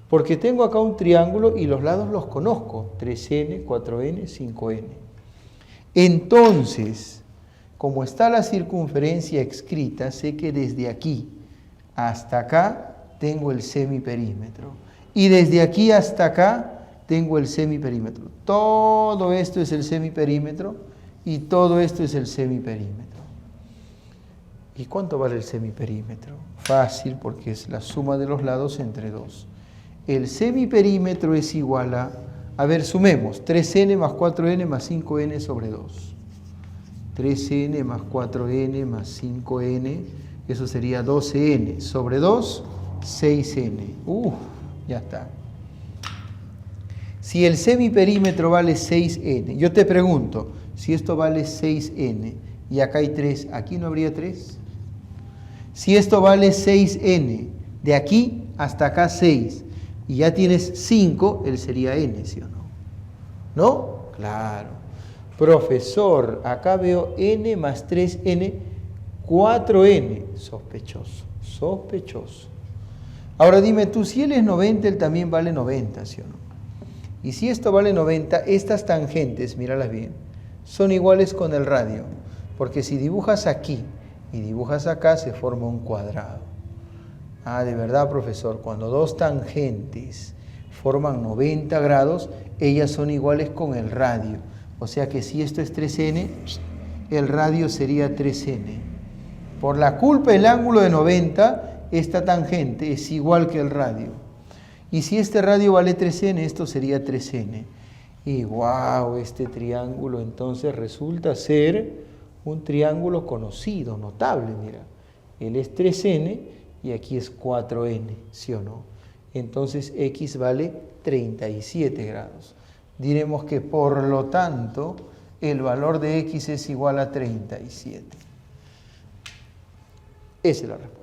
porque tengo acá un triángulo y los lados los conozco, 3n, 4n, 5n. Entonces, como está la circunferencia escrita, sé que desde aquí hasta acá tengo el semiperímetro. Y desde aquí hasta acá tengo el semiperímetro. Todo esto es el semiperímetro y todo esto es el semiperímetro. ¿Y cuánto vale el semiperímetro? Fácil, porque es la suma de los lados entre 2. El semiperímetro es igual a ver, sumemos, 3n más 4n más 5n sobre 2. 3n más 4n más 5n, eso sería 12n sobre 2, 6n. Ya está. Si el semiperímetro vale 6n, yo te pregunto, si esto vale 6n y acá hay 3, ¿aquí no habría 3? Si esto vale 6n, de aquí hasta acá 6, y ya tienes 5, él sería n, ¿sí o no? ¿No? Claro. Profesor, acá veo n más 3n, 4n. Sospechoso, sospechoso. Ahora dime tú, si él es 90, él también vale 90, ¿sí o no? Y si esto vale 90, estas tangentes, míralas bien, son iguales con el radio. Porque si dibujas aquí y dibujas acá, se forma un cuadrado. Ah, de verdad, profesor, cuando dos tangentes forman 90 grados, ellas son iguales con el radio. O sea que si esto es 3n, el radio sería 3n. Por la culpa del ángulo de 90, esta tangente es igual que el radio. Y si este radio vale 3n, esto sería 3n. Y wow, este triángulo entonces resulta ser un triángulo conocido, notable, mira. Él es 3n y aquí es 4n, ¿sí o no? Entonces x vale 37 grados. Diremos que por lo tanto el valor de x es igual a 37. Esa es la respuesta.